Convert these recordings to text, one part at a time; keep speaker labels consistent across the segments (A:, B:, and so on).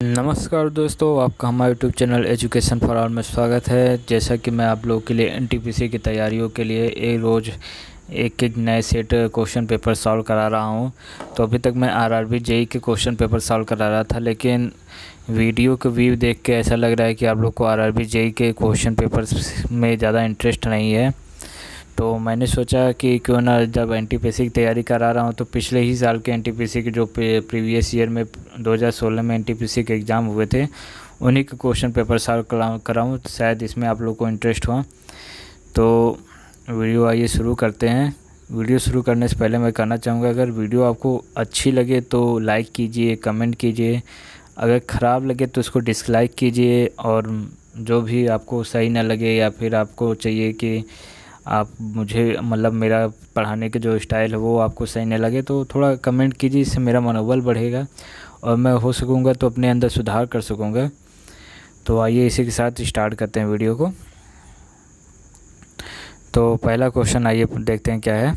A: नमस्कार दोस्तों, आपका हमारे YouTube channel education for all में स्वागत है। जैसा कि मैं आप लोगों के लिए एनटीपीसी की तैयारियों के लिए रोज़ एक एक नए सेट क्वेश्चन पेपर सॉल्व करा रहा हूं। तो अभी तक मैं आरआरबी जेई के क्वेश्चन पेपर सॉल्व करा रहा था, लेकिन वीडियो के व्यू देख के ऐसा लग रहा है कि आप लोग को आरआरबी जेई के क्वेश्चन पेपर्स में ज़्यादा इंटरेस्ट नहीं है। तो मैंने सोचा कि क्यों ना, जब एनटीपीसी की तैयारी करा रहा हूँ तो पिछले ही साल के एनटीपीसी के जो प्रीवियस ईयर में 2016 में एनटीपीसी के एग्ज़ाम हुए थे, उन्हीं के क्वेश्चन पेपर सॉल्व कराऊँ तो शायद इसमें आप लोग को इंटरेस्ट हो। तो वीडियो आइए शुरू करते हैं। वीडियो शुरू करने से पहले मैं कहना चाहूँगा, अगर वीडियो आपको अच्छी लगे तो लाइक कीजिए, कमेंट कीजिए। अगर ख़राब लगे तो उसको डिसलाइक कीजिए, और जो भी आपको सही ना लगे या फिर आपको चाहिए कि आप मुझे मतलब मेरा पढ़ाने के जो स्टाइल है वो आपको सही नहीं लगे तो थोड़ा कमेंट कीजिए। इससे मेरा मनोबल बढ़ेगा और मैं हो सकूँगा तो अपने अंदर सुधार कर सकूँगा। तो आइए इसी के साथ स्टार्ट करते हैं वीडियो को। तो पहला क्वेश्चन आइए देखते हैं क्या है।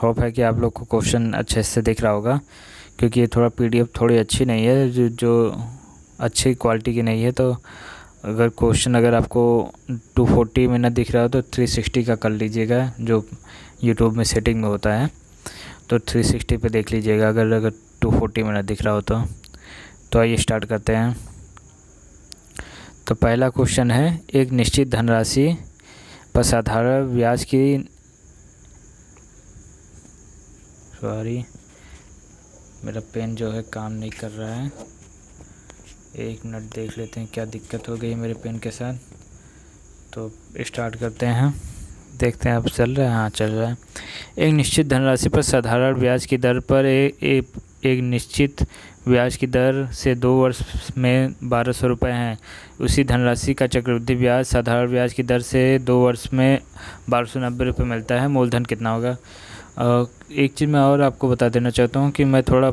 A: होप है कि आप लोग को क्वेश्चन अच्छे से दिख रहा होगा, क्योंकि ये थोड़ा पीडीएफ थोड़ी अच्छी नहीं है, जो अच्छी क्वालिटी की नहीं है। तो अगर आपको 240 में ना दिख रहा हो तो 360 का कर लीजिएगा, जो यूट्यूब में सेटिंग में होता है। तो 360 पे देख लीजिएगा अगर 240 में ना दिख रहा हो तो आइए स्टार्ट करते हैं। तो पहला क्वेश्चन है, एक निश्चित धनराशि पर साधारण ब्याज की मेरा पेन जो है काम नहीं कर रहा है। एक मिनट देख लेते हैं क्या दिक्कत हो गई मेरे पेन के साथ। तो स्टार्ट करते हैं, देखते हैं अब चल रहा है। हाँ, चल रहा है। एक निश्चित धनराशि पर साधारण ब्याज की दर पर एक निश्चित ब्याज की दर से 2 वर्ष में 1200 रुपये हैं। उसी धनराशि का चक्रवृद्धि ब्याज साधारण ब्याज की दर से 2 वर्ष में 1290 रुपये मिलता है। मूलधन कितना होगा? एक चीज़ मैं और आपको बता देना चाहता हूँ कि मैं थोड़ा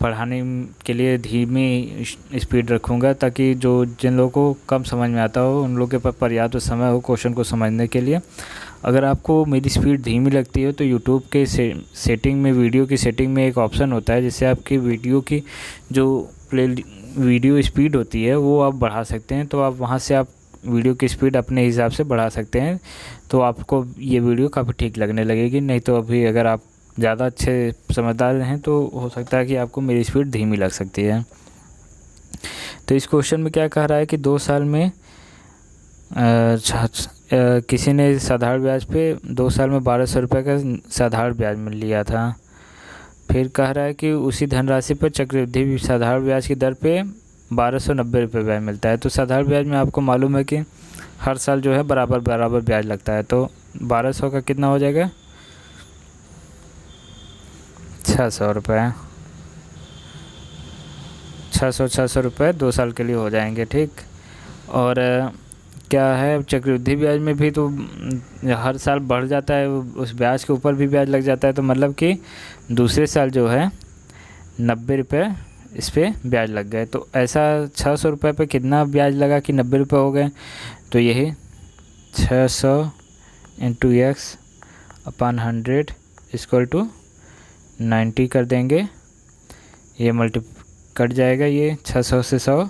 A: पढ़ाने के लिए धीमी स्पीड रखूँगा, ताकि जिन लोगों को कम समझ में आता हो उन लोगों के पास पर्याप्त समय हो क्वेश्चन को समझने के लिए। अगर आपको मेरी स्पीड धीमी लगती है तो यूट्यूब के सेटिंग में, वीडियो की सेटिंग में एक ऑप्शन होता है जिससे आपकी वीडियो की जो वीडियो स्पीड होती है वो आप बढ़ा सकते हैं। तो आप वहाँ से आप वीडियो की स्पीड अपने हिसाब से बढ़ा सकते हैं, तो आपको ये वीडियो काफ़ी ठीक लगने लगेगी। नहीं तो अभी अगर आप ज़्यादा अच्छे समझदार हैं तो हो सकता है कि आपको मेरी स्पीड धीमी लग सकती है। तो इस क्वेश्चन में क्या कह रहा है कि 2 साल में किसी ने साधारण ब्याज पे 2 साल में 1200 रुपये का साधारण ब्याज मिल लिया था। फिर कह रहा है कि उसी धनराशि पर चक्रवृद्धि साधारण ब्याज की दर पे 1290 रुपये ब्याज मिलता है। तो साधारण ब्याज में आपको मालूम है कि हर साल जो है बराबर ब्याज लगता है। तो 1200 का कितना हो जाएगा? 600 रुपये। 600 रुपये 2 साल के लिए हो जाएंगे, ठीक। और क्या है, चक्रवृद्धि ब्याज में भी तो हर साल बढ़ जाता है, उस ब्याज के ऊपर भी ब्याज लग जाता है। तो मतलब कि दूसरे साल जो है 90 रुपये इस पर ब्याज लग गए। तो ऐसा 600 रुपये पे कितना ब्याज लगा कि 90 रुपये हो गए? तो यही 600 इंटू एक्स अपन 100 इक्वल टू 90 कर देंगे। ये कट जाएगा, ये 600 से 100,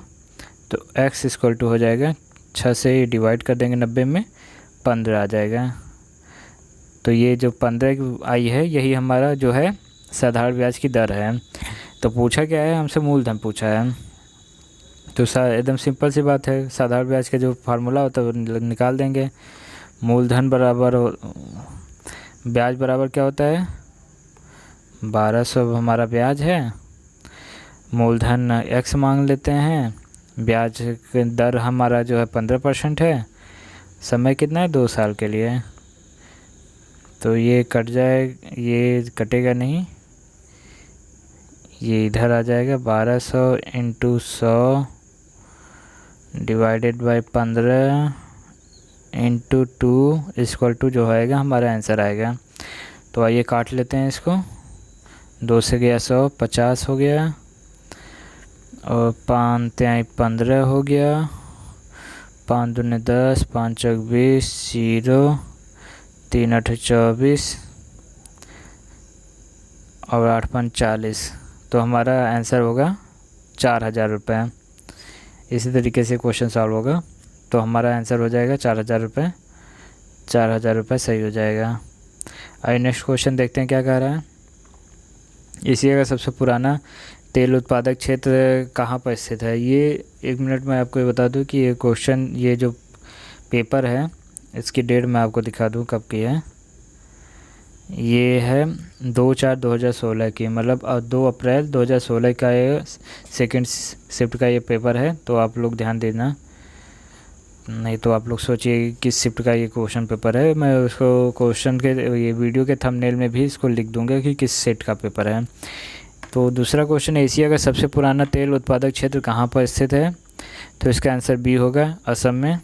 A: तो x इक्वल टू हो जाएगा 6 से डिवाइड कर देंगे 90 में 15 आ जाएगा। तो ये जो 15 आई है यही हमारा जो है साधारण ब्याज की दर है। तो पूछा क्या है हमसे? मूलधन पूछा है। तो एकदम सिंपल सी बात है, साधारण ब्याज का जो फार्मूला होता है वो निकाल देंगे। मूलधन बराबर ब्याज बराबर क्या होता है? 1200 हमारा ब्याज है, मूलधन x मांग लेते हैं, ब्याज दर हमारा जो है 15% है, समय कितना है? 2 साल के लिए। तो ये कट जाए, ये कटेगा नहीं, ये इधर आ जाएगा। 1200 into 100 divided by 15 into 2 equal to जो आएगा हमारा आंसर आएगा। तो आइए काट लेते हैं इसको। 2 से गया 100, 50 हो गया, और 5 तिहाई 15 हो गया, 5 दूनी 10, 5 चौक 20, 0, 3 8 24 और 8 5 40। तो हमारा आंसर होगा 4000 रुपये। इसी तरीके से क्वेश्चन सॉल्व होगा। तो हमारा आंसर हो जाएगा 4000 रुपये। 4000 रुपये सही हो जाएगा। आइए नेक्स्ट क्वेश्चन देखते हैं क्या कह रहा है। एशिया का सबसे पुराना तेल उत्पादक क्षेत्र कहाँ पर स्थित है। ये 1 मिनट में आपको ये बता दूं कि ये क्वेश्चन, ये जो पेपर है इसकी डेट मैं आपको दिखा दूं कब की है। ये है 2/4/2016 की, मतलब 2 अप्रैल 2016 का ये सेकेंड शिफ्ट का ये पेपर है। तो आप लोग ध्यान देना, नहीं तो आप लोग सोचिए किस शिफ्ट का ये क्वेश्चन पेपर है। मैं उसको क्वेश्चन के ये वीडियो के थंबनेल में भी इसको लिख दूंगा कि किस सेट का पेपर है। तो दूसरा क्वेश्चन, एशिया का सबसे पुराना तेल उत्पादक क्षेत्र कहाँ पर स्थित है। तो इसका आंसर बी होगा, असम में।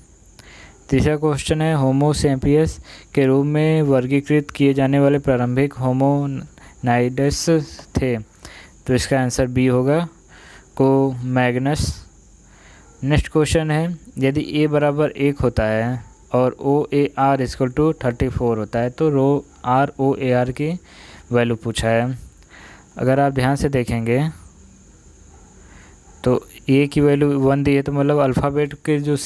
A: तीसरा क्वेश्चन है, होमो सेपियंस के रूप में वर्गीकृत किए जाने वाले प्रारंभिक होमोनाइड्स थे। तो इसका आंसर बी होगा, को मैग्नस। नेक्स्ट क्वेश्चन है, यदि a बराबर 1 होता है और OAR इक्वल टू 34 होता है तो ROAR की वैल्यू पूछा है। अगर आप ध्यान से देखेंगे तो a की वैल्यू 1 दी है, तो मतलब अल्फ़ाबेट के जो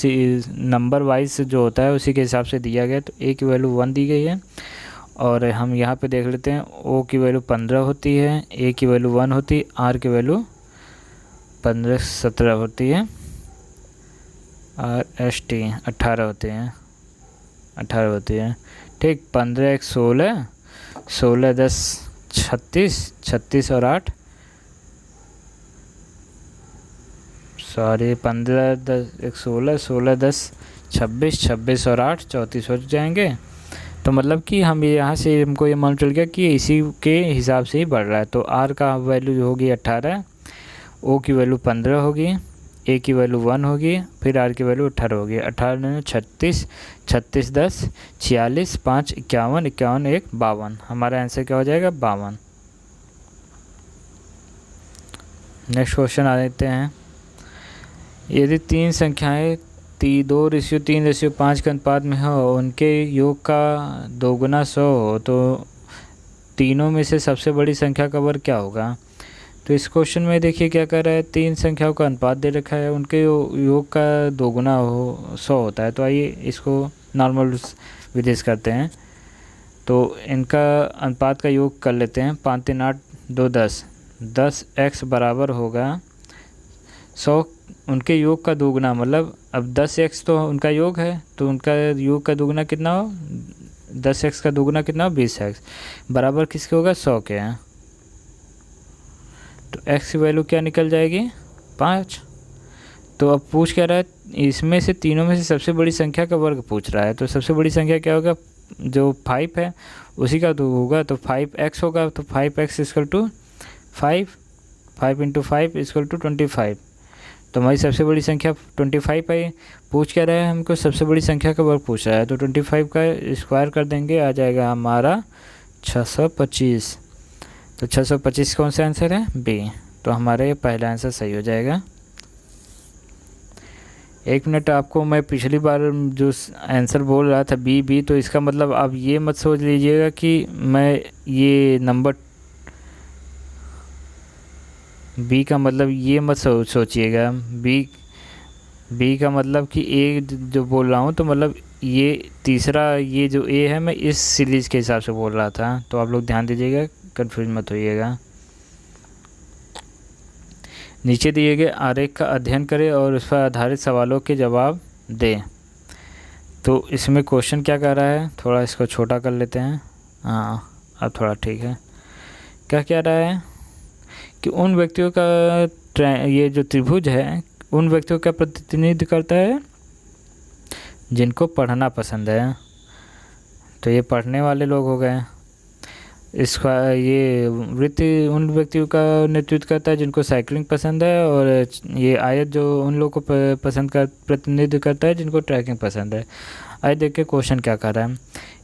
A: नंबर वाइज जो होता है उसी के हिसाब से दिया गया। तो a की वैल्यू 1 दी गई है। और हम यहाँ पे देख लेते हैं, O की वैल्यू 15 होती है, a की वैल्यू 1 होती है, R की वैल्यू 15-17 होती है, और ST 18 होते हैं, 18 होती है। ठीक, 15 1 16, 16 10 36, 36 और 8 सॉरी 15 10 1 16, 16 10 26, 26 और 8 34 हो जाएंगे। तो मतलब कि हम यहाँ से हमको ये मालूम चल गया कि इसी के हिसाब से ही बढ़ रहा है। तो R का वैल्यू होगी 18, O की वैल्यू 15 होगी, A की वैल्यू 1 होगी, फिर R की वैल्यू 18 होगी। 18 36, 36 10 46, 5 51, 51 1 52। हमारा आंसर क्या हो जाएगा, 52। नेक्स्ट क्वेश्चन आ देते हैं। यदि 3 संख्याएं 2:3:5 के अनुपात में हो, उनके योग का 2 गुना 100 हो, तो तीनों में से सबसे बड़ी संख्या का वर्ग क्या होगा। तो इस क्वेश्चन में देखिए क्या कर रहा है, 3 संख्याओं का अनुपात दे रखा है, उनके योग का 2 गुना 100 होता है। तो आइए इसको नॉर्मल विधि से करते हैं। तो इनका अनुपात का योग कर लेते हैं। 5 3 8 2 10, 10x बराबर होगा 100, उनके योग का 2 गुना, मतलब अब 10x तो उनका योग है, तो उनका योग का 2 गुना कितना हो, 10x का 2 गुना कितना हो, 20x बराबर किसके होगा, 100 के हैं। तो x की वैल्यू क्या निकल जाएगी, 5। तो अब पूछ क्या रहा है, इसमें से तीनों में से सबसे बड़ी संख्या का वर्ग पूछ रहा है। तो सबसे बड़ी संख्या क्या होगा, जो 5 है उसी का 2 होगा, तो 5x होगा। तो 5x equal to 5, 5 × 5 equal to 25। तो हमारी सबसे बड़ी संख्या 25 है। पूछ क्या रहा है, हमको सबसे बड़ी संख्या का वर्ग पूछ रहा है। तो 25 का स्क्वायर कर देंगे, आ जाएगा हमारा 625। तो 625 कौन सा आंसर है, बी। तो हमारा ये पहला आंसर सही हो जाएगा। 1 मिनट, आपको मैं पिछली बार जो आंसर बोल रहा था बी, तो इसका मतलब आप ये मत सोच लीजिएगा कि मैं ये नंबर बी का मतलब ये मत सोचिएगा। बी का मतलब कि ए जो बोल रहा हूँ, तो मतलब ये तीसरा, ये जो ए है, मैं इस सीरीज़ के हिसाब से बोल रहा था। तो आप लोग ध्यान दीजिएगा, कन्फ्यूज मत होइएगा। नीचे दिए गए आरेख का अध्ययन करें और उस पर आधारित सवालों के जवाब दें। तो इसमें क्वेश्चन क्या कर रहा है, थोड़ा इसको छोटा कर लेते हैं। हाँ, अब थोड़ा ठीक है। क्या कह रहा है कि उन व्यक्तियों का ये जो त्रिभुज है, उन व्यक्तियों का प्रतिनिधित्व करता है जिनको पढ़ना पसंद है। तो ये पढ़ने वाले लोग हो गए। इसका ये वृत्त उन व्यक्तियों का नेतृत्व करता है जिनको साइकिलिंग पसंद है, और ये आयत जो उन लोगों को पसंद का प्रतिनिधित्व करता है जिनको ट्रैकिंग पसंद है। आइए देखिए क्वेश्चन क्या कर रहा है।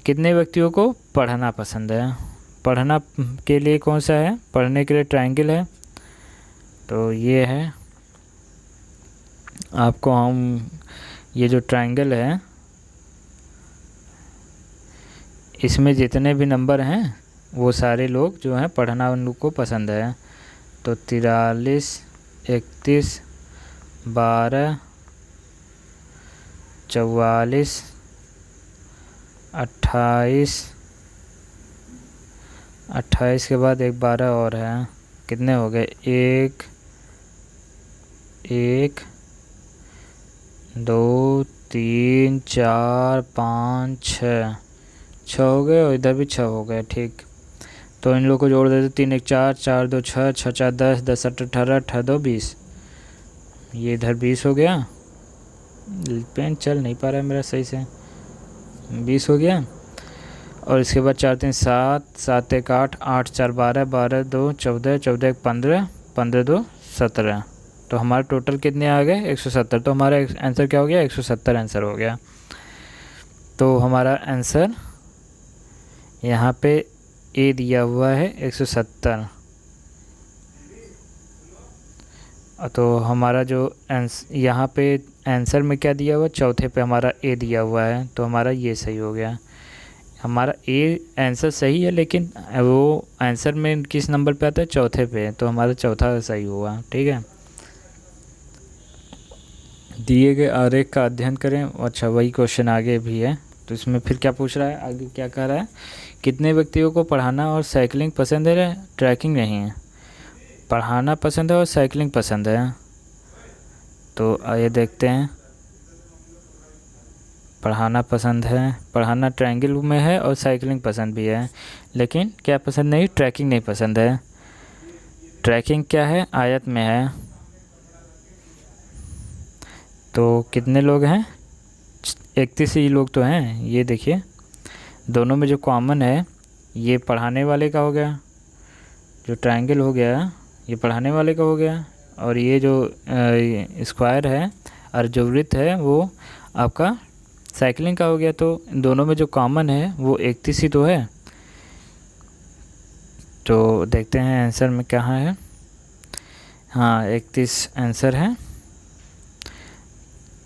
A: कितने व्यक्तियों को पढ़ना पसंद है। पढ़ना के लिए कौन सा है, पढ़ने के लिए ट्रायंगल है। तो ये है, आपको हम ये जो ट्रायंगल है इसमें जितने भी नंबर हैं वो सारे लोग जो हैं पढ़ना उन लोग को पसंद है। तो 43 31 12 44, 28, 28 के बाद एक 12 और है, कितने हो गए? 1, 1, 2, 3, 4, 5, 6 हो गए और इधर भी 6 हो गए। ठीक, तो इन लोगों को जोड़ देते। 3 1 4, 4 2 6, 6 4 10, 10 8 18, 18 2 20। ये इधर 20 हो गया। पेन चल नहीं पा रहा है मेरा सही से। 20 हो गया। और इसके बाद 4 3 7, 7 1 8, 8 4 12, 12 2 14, 14 1 15, 15 2 17। तो हमारे टोटल कितने आ गए? 170। तो हमारा आंसर क्या हो गया? 170 आंसर हो गया। तो हमारा आंसर यहाँ पे ए दिया हुआ है 170। तो हमारा जो यहाँ पे आंसर में क्या दिया हुआ? चौथे पे हमारा ए दिया हुआ है, तो हमारा ये सही हो गया। हमारा ए आंसर सही है, लेकिन वो आंसर में किस नंबर पे आता है? चौथे पे, तो हमारा चौथा सही हुआ। ठीक है, दिए गए आरेख का अध्ययन करें। अच्छा, वही क्वेश्चन आगे भी है। तो इसमें फिर क्या पूछ रहा है? आगे क्या कह रहा है? कितने व्यक्तियों को पढ़ाना और साइकिलिंग पसंद है? ट्रैकिंग नहीं है, पढ़ाना पसंद है और साइकिलिंग पसंद है। तो आइए देखते हैं। पढ़ाना पसंद है, पढ़ाना ट्रायंगल में है और साइकिलिंग पसंद भी है, लेकिन क्या पसंद नहीं? ट्रैकिंग नहीं पसंद है। ट्रैकिंग क्या है? आयत में है। तो कितने लोग हैं? 31 ही लोग तो हैं। ये देखिए, दोनों में जो कॉमन है, ये पढ़ाने वाले का हो गया, जो ट्रायंगल हो गया ये पढ़ाने वाले का हो गया, और ये जो स्क्वायर है और जो वृत्त है वो आपका साइकिलिंग का हो गया। तो दोनों में जो कॉमन है वो 31 ही तो है। तो देखते हैं आंसर में कहाँ है। हाँ, 31 आंसर है।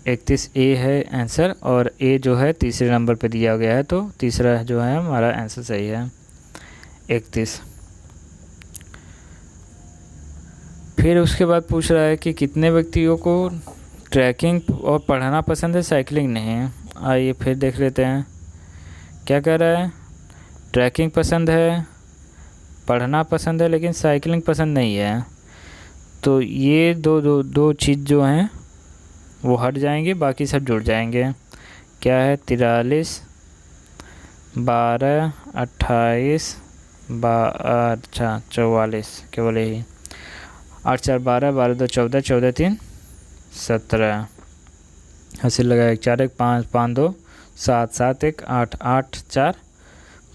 A: 31 ए है आंसर, और ए जो है तीसरे नंबर पे दिया गया है, तो तीसरा जो है हमारा आंसर सही है, 31। फिर उसके बाद पूछ रहा है कि कितने व्यक्तियों को ट्रैकिंग और पढ़ना पसंद है, साइकिलिंग नहीं। आइए फिर देख लेते हैं क्या कह रहा है। ट्रैकिंग पसंद है, पढ़ना पसंद है, लेकिन साइकिलिंग पसंद नहीं है। तो ये दो चीज़ जो हैं वो हट जाएंगे, बाकी सब जुड़ जाएंगे। क्या है? 43, 12, 28, 44, केवल यही। 8 4 12, 12 2 14, 14 3 17। हासिल लगाया 1 4 1 5 5 2 7 7 1 8 8 4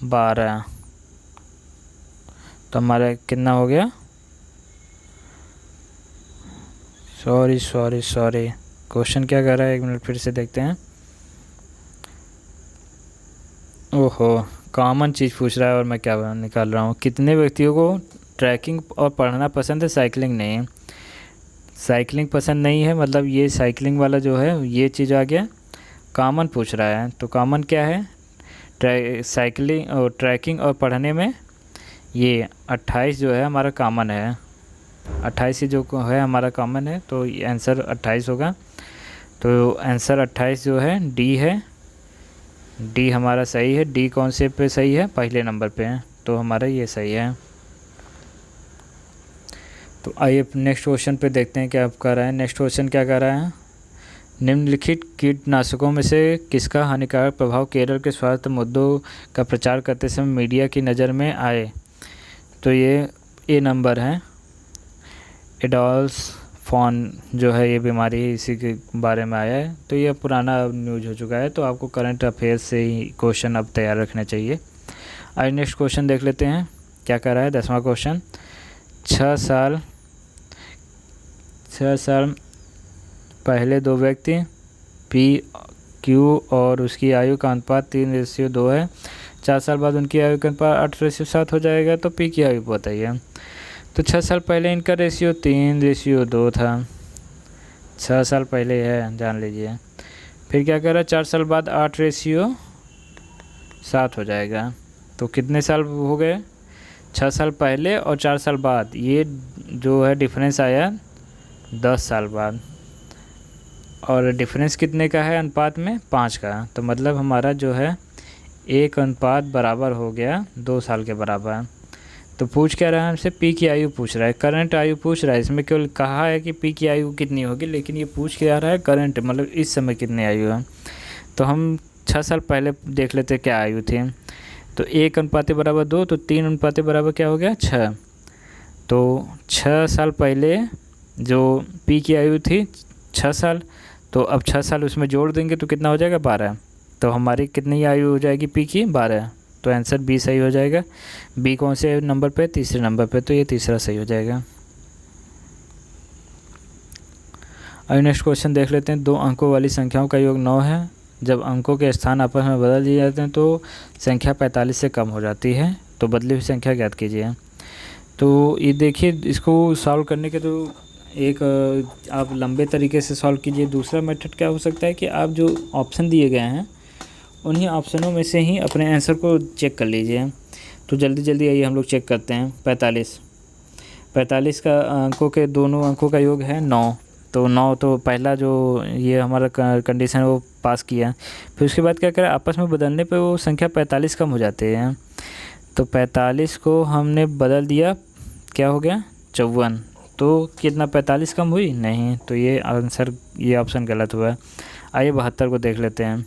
A: 12। तो हमारा कितना हो गया? सॉरी, क्वेश्चन क्या कर रहा है? 1 मिनट फिर से देखते हैं। ओहो, कॉमन चीज़ पूछ रहा है और मैं क्या निकाल रहा हूँ। कितने व्यक्तियों को ट्रैकिंग और पढ़ना पसंद है, साइकिलिंग नहीं। साइकिलिंग पसंद नहीं है, मतलब ये साइकिलिंग वाला जो है ये चीज़ आ गया। कॉमन पूछ रहा है, तो कॉमन क्या है? साइकिलिंग और ट्रैकिंग और पढ़ने में ये 28 जो है हमारा कॉमन है। 28 ही जो है हमारा कॉमन है, तो आंसर 28 होगा। तो आंसर 28 जो है डी है। डी हमारा सही है। डी कौन से पे सही है? पहले नंबर पे है, तो हमारा ये सही है। तो आइए नेक्स्ट क्वेश्चन पे देखते हैं क्या कर रहा है। नेक्स्ट क्वेश्चन क्या कर रहा है? निम्नलिखित कीटनाशकों में से किसका हानिकारक प्रभाव केरल के स्वास्थ्य मुद्दों का प्रचार करते समय मीडिया की नज़र में आए? तो ये ए नंबर है। एडोल्स फोन जो है ये बीमारी इसी के बारे में आया है, तो ये पुराना न्यूज़ हो चुका है, तो आपको करंट अफेयर्स से ही क्वेश्चन अब तैयार रखने चाहिए। आज नेक्स्ट क्वेश्चन देख लेते हैं क्या कर रहा है। 10वां क्वेश्चन। 6 साल पहले दो व्यक्ति पी क्यू और उसकी आयु का अनुपात 3:2 है। 4 साल बाद उनकी आयु का अनुपात 8:7 हो जाएगा, तो पी की आयु बताइए। तो 6 साल पहले इनका रेशियो 3:2 था। 6 साल पहले है, जान लीजिए। फिर क्या कर रहा है? 4 साल बाद 8:7 हो जाएगा। तो कितने साल हो गए? 6 साल पहले और 4 साल बाद, ये जो है डिफरेंस आया 10 साल बाद। और डिफरेंस कितने का है अनुपात में, 5 का। तो मतलब हमारा जो है 1 अनुपात बराबर हो गया 2 साल के बराबर। तो पूछ क्या रहा है हमसे, पी की आयु पूछ रहा है, करंट आयु पूछ रहा है। इसमें केवल कहा है कि पी की आयु कितनी होगी, लेकिन ये पूछ के आ रहा है करंट, मतलब इस समय कितनी आयु है। तो हम 6 साल पहले देख लेते क्या आयु थी। तो 1 अनुपात बराबर 2, तो 3 अनुपात बराबर क्या हो गया 6। तो 6 साल पहले जो पी की आयु थी 6 साल, तो अब 6 साल उसमें जोड़ देंगे तो कितना हो जाएगा 12। तो हमारी कितनी आयु हो जाएगी पी की, 12। तो आंसर बी सही हो जाएगा। बी कौन से नंबर पे, तीसरे नंबर पे, तो ये तीसरा सही हो जाएगा। अब नेक्स्ट क्वेश्चन देख लेते हैं। 2 अंकों वाली संख्याओं का योग 9 है। जब अंकों के स्थान आपस में बदल दिए जाते हैं तो संख्या 45 से कम हो जाती है। तो बदली हुई संख्या ज्ञात कीजिए। तो ये देखिए, इसको सॉल्व करने के तो एक आप लंबे तरीके से सॉल्व कीजिए। दूसरा मेथड क्या हो सकता है कि आप जो ऑप्शन दिए गए हैं उन्हीं ऑप्शनों में से ही अपने आंसर को चेक कर लीजिए। तो जल्दी जल्दी आइए हम लोग चेक करते हैं। 45 का अंकों के दोनों अंकों का योग है 9। तो 9 तो पहला जो ये हमारा कंडीशन है वो पास किया। फिर उसके बाद क्या करें, आपस में बदलने पे वो संख्या 45 कम हो जाते हैं। तो 45 को हमने बदल दिया, क्या हो गया 54। तो कितना 45 कम हुई नहीं, तो ये आंसर, ये ऑप्शन गलत हुआ है। आइए 72 को देख लेते हैं।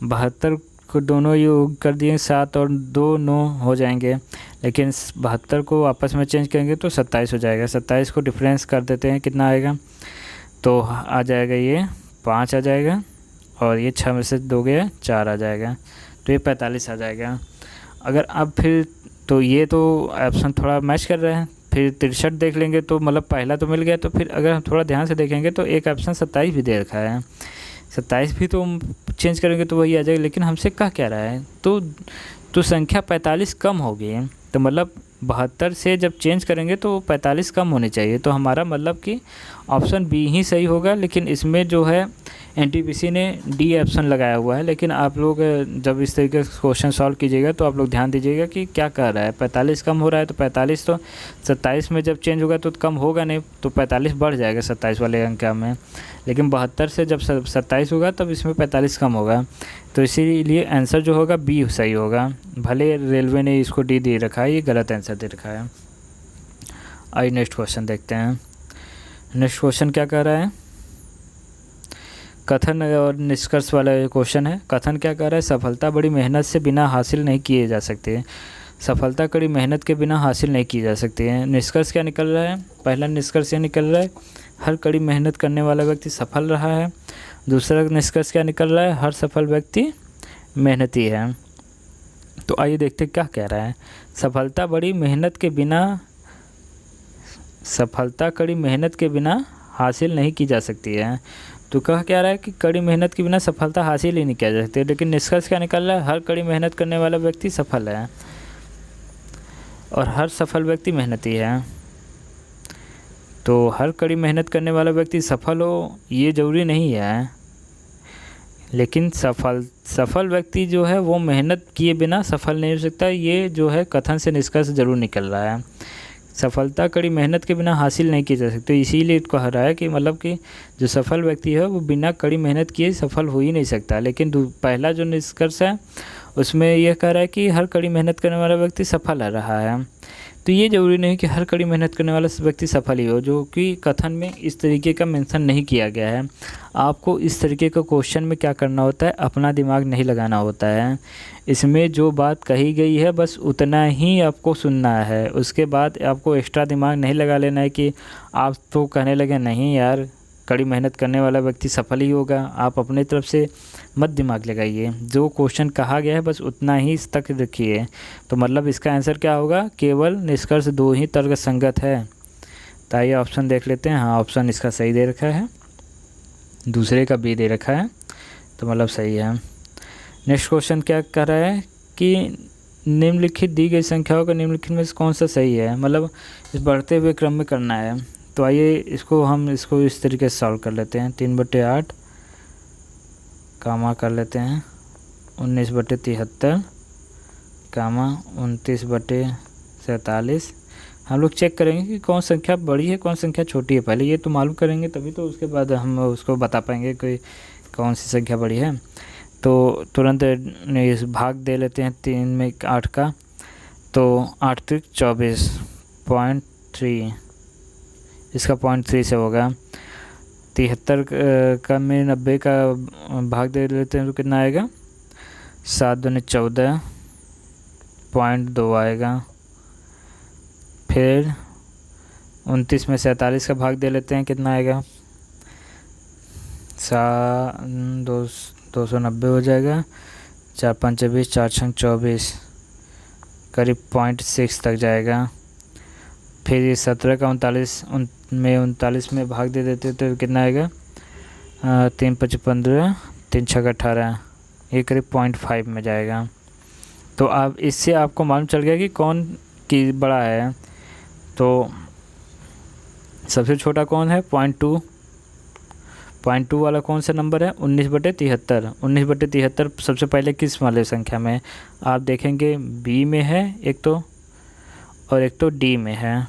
A: 72 को दोनों योग कर दिए, 7 और 2 9 हो जाएंगे। लेकिन 72 को आपस में चेंज करेंगे तो 27 हो जाएगा। 27 को डिफरेंस कर देते हैं, कितना आएगा, तो आ जाएगा ये 5 आ जाएगा, और ये 6 में से 2 गया 4 आ जाएगा। तो ये 45 आ जाएगा। अगर अब फिर, तो ये तो ऑप्शन थोड़ा मैच कर रहे हैं। फिर 63 देख लेंगे तो मतलब पहला तो मिल गया। तो फिर अगर हम थोड़ा ध्यान से देखेंगे तो एक ऑप्शन 27 भी दे रखा है। 27 भी तो चेंज करेंगे तो वही आ जाएगा। लेकिन हमसे कह क्या रहा है, तो संख्या 45 कम होगी। तो मतलब 72 से जब चेंज करेंगे तो 45 कम होनी चाहिए। तो हमारा मतलब कि ऑप्शन बी ही सही होगा। लेकिन इसमें जो है एनटीपीसी ने डी ऑप्शन लगाया हुआ है। लेकिन आप लोग जब इस तरीके से क्वेश्चन सॉल्व कीजिएगा तो आप लोग ध्यान दीजिएगा कि क्या कह रहा है। 45 कम हो रहा है तो 45 तो 27 में जब चेंज होगा तो कम होगा नहीं, तो 45 बढ़ जाएगा 27 वाले अंक में। लेकिन 72 से जब 27 होगा तब इसमें 45 कम होगा। तो इसीलिए आंसर जो होगा बी सही होगा। भले रेलवे ने इसको डी दे रखा है, ये गलत आंसर दे रखा है। आइए नेक्स्ट क्वेश्चन देखते हैं। नेक्स्ट क्वेश्चन क्या कह रहा है, कथन और निष्कर्ष वाला क्वेश्चन है। कथन क्या कह रहा है, सफलता बड़ी मेहनत से बिना हासिल नहीं किए जा सकते। सफलता कड़ी मेहनत के बिना हासिल नहीं की जा सकती है। निष्कर्ष क्या निकल रहा है, पहला निष्कर्ष ये निकल रहा है हर कड़ी मेहनत करने वाला व्यक्ति सफल रहा है। दूसरा निष्कर्ष क्या निकल रहा है, हर सफल व्यक्ति मेहनती है। तो आइए देखते क्या कह रहा है। सफलता कड़ी मेहनत के बिना हासिल नहीं की जा सकती है। तो कह क्या रहा है कि कड़ी मेहनत के बिना सफलता हासिल ही नहीं किया जा सकती। लेकिन निष्कर्ष क्या निकल रहा है, हर कड़ी मेहनत करने वाला व्यक्ति सफल है और हर सफल व्यक्ति मेहनती है। तो हर कड़ी मेहनत करने वाला व्यक्ति सफल हो ये ज़रूरी नहीं है। लेकिन सफल व्यक्ति जो है वो मेहनत किए बिना सफल नहीं हो सकता। ये जो है कथन से निष्कर्ष ज़रूर निकल रहा है। सफलता कड़ी मेहनत के बिना हासिल नहीं की जा सकती। इसीलिए कह रहा है कि मतलब कि जो सफल व्यक्ति है वो बिना कड़ी मेहनत किए सफल हो ही नहीं सकता। लेकिन पहला जो निष्कर्ष है उसमें यह कह रहा है कि हर कड़ी मेहनत करने वाला व्यक्ति सफल रहा है। तो ये ज़रूरी नहीं कि हर कड़ी मेहनत करने वाला व्यक्ति सफल ही हो, जो कि कथन में इस तरीके का मेंशन नहीं किया गया है। आपको इस तरीके का क्वेश्चन में क्या करना होता है, अपना दिमाग नहीं लगाना होता है। इसमें जो बात कही गई है बस उतना ही आपको सुनना है। उसके बाद आपको एक्स्ट्रा दिमाग नहीं लगा लेना है कि आप तो कहने लगे नहीं यार कड़ी मेहनत करने वाला व्यक्ति सफल ही होगा। आप अपने तरफ से मत दिमाग लगाइए। जो क्वेश्चन कहा गया है बस उतना ही तक रखिए। तो मतलब इसका आंसर क्या होगा, केवल निष्कर्ष 2 ही तर्क संगत है। तो आइए ऑप्शन देख लेते हैं। हाँ, ऑप्शन इसका सही दे रखा है, दूसरे का बी दे रखा है, तो मतलब सही है। नेक्स्ट क्वेश्चन क्या कर रहा है कि निम्नलिखित दी गई संख्याओं का निम्नलिखित में से कौन सा सही है, मतलब इस बढ़ते हुए क्रम में करना है। तो आइए हम इसको इस तरीके से सॉल्व कर लेते हैं। 3/8 कामा कर लेते हैं 19/73 कामा 29/47 हम लोग चेक करेंगे कि कौन संख्या बड़ी है कौन संख्या छोटी है। पहले ये तो मालूम करेंगे तभी तो उसके बाद हम उसको बता पाएंगे कि कौन सी संख्या बड़ी है। तो तुरंत इस भाग दे लेते हैं 3 में 8 का, तो 8 3 24.3, इसका 0.3 से होगा। 73 का में 90 का भाग दे लेते हैं तो कितना आएगा, 7 दूनी 14.2 आएगा। फिर 29 में 47 का भाग दे लेते हैं, कितना आएगा, 290 हो जाएगा। 4 5 20, 4 6 24, करीब 0.6 तक जाएगा। फिर ये 17 का 39 में भाग दे देते तो कितना आएगा, 3 5 15, 3 6 18, ये करीब 0.5 में जाएगा। तो आप इससे आपको मालूम चल गया कि कौन की बड़ा है। तो सबसे छोटा कौन है, 0.2 वाला कौन सा नंबर है, 19/73। 19/73 सबसे पहले किस वाले संख्या में, आप देखेंगे बी में है एक तो, और एक तो डी में है,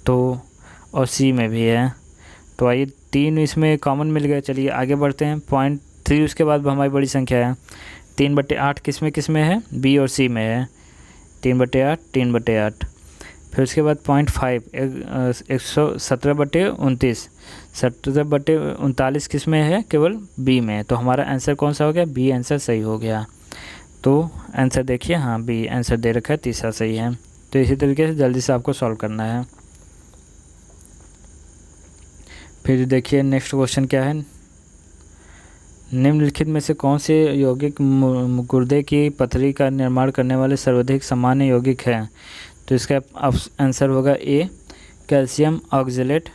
A: तो और सी में भी है। तो आइए 3 इसमें कॉमन मिल गया। चलिए आगे बढ़ते हैं। 0.3 उसके बाद हमारी बड़ी संख्या है। 3/8 किस में है, बी और सी में है। 3/8 3/8। फिर उसके बाद 0.5 117/29, 17/39 किस में है, केवल बी में। तो हमारा आंसर कौन सा हो गया, बी आंसर सही हो गया। तो आंसर देखिए, हाँ बी आंसर दे रखा है, तीसरा सही है। तो इसी तरीके से जल्दी से आपको सॉल्व करना है। फिर देखिए नेक्स्ट क्वेश्चन क्या है, निम्नलिखित में से कौन से यौगिक गुर्दे की पथरी का निर्माण करने वाले सर्वाधिक सामान्य यौगिक है। तो इसका आंसर होगा ए, कैल्शियम ऑक्जेलेट।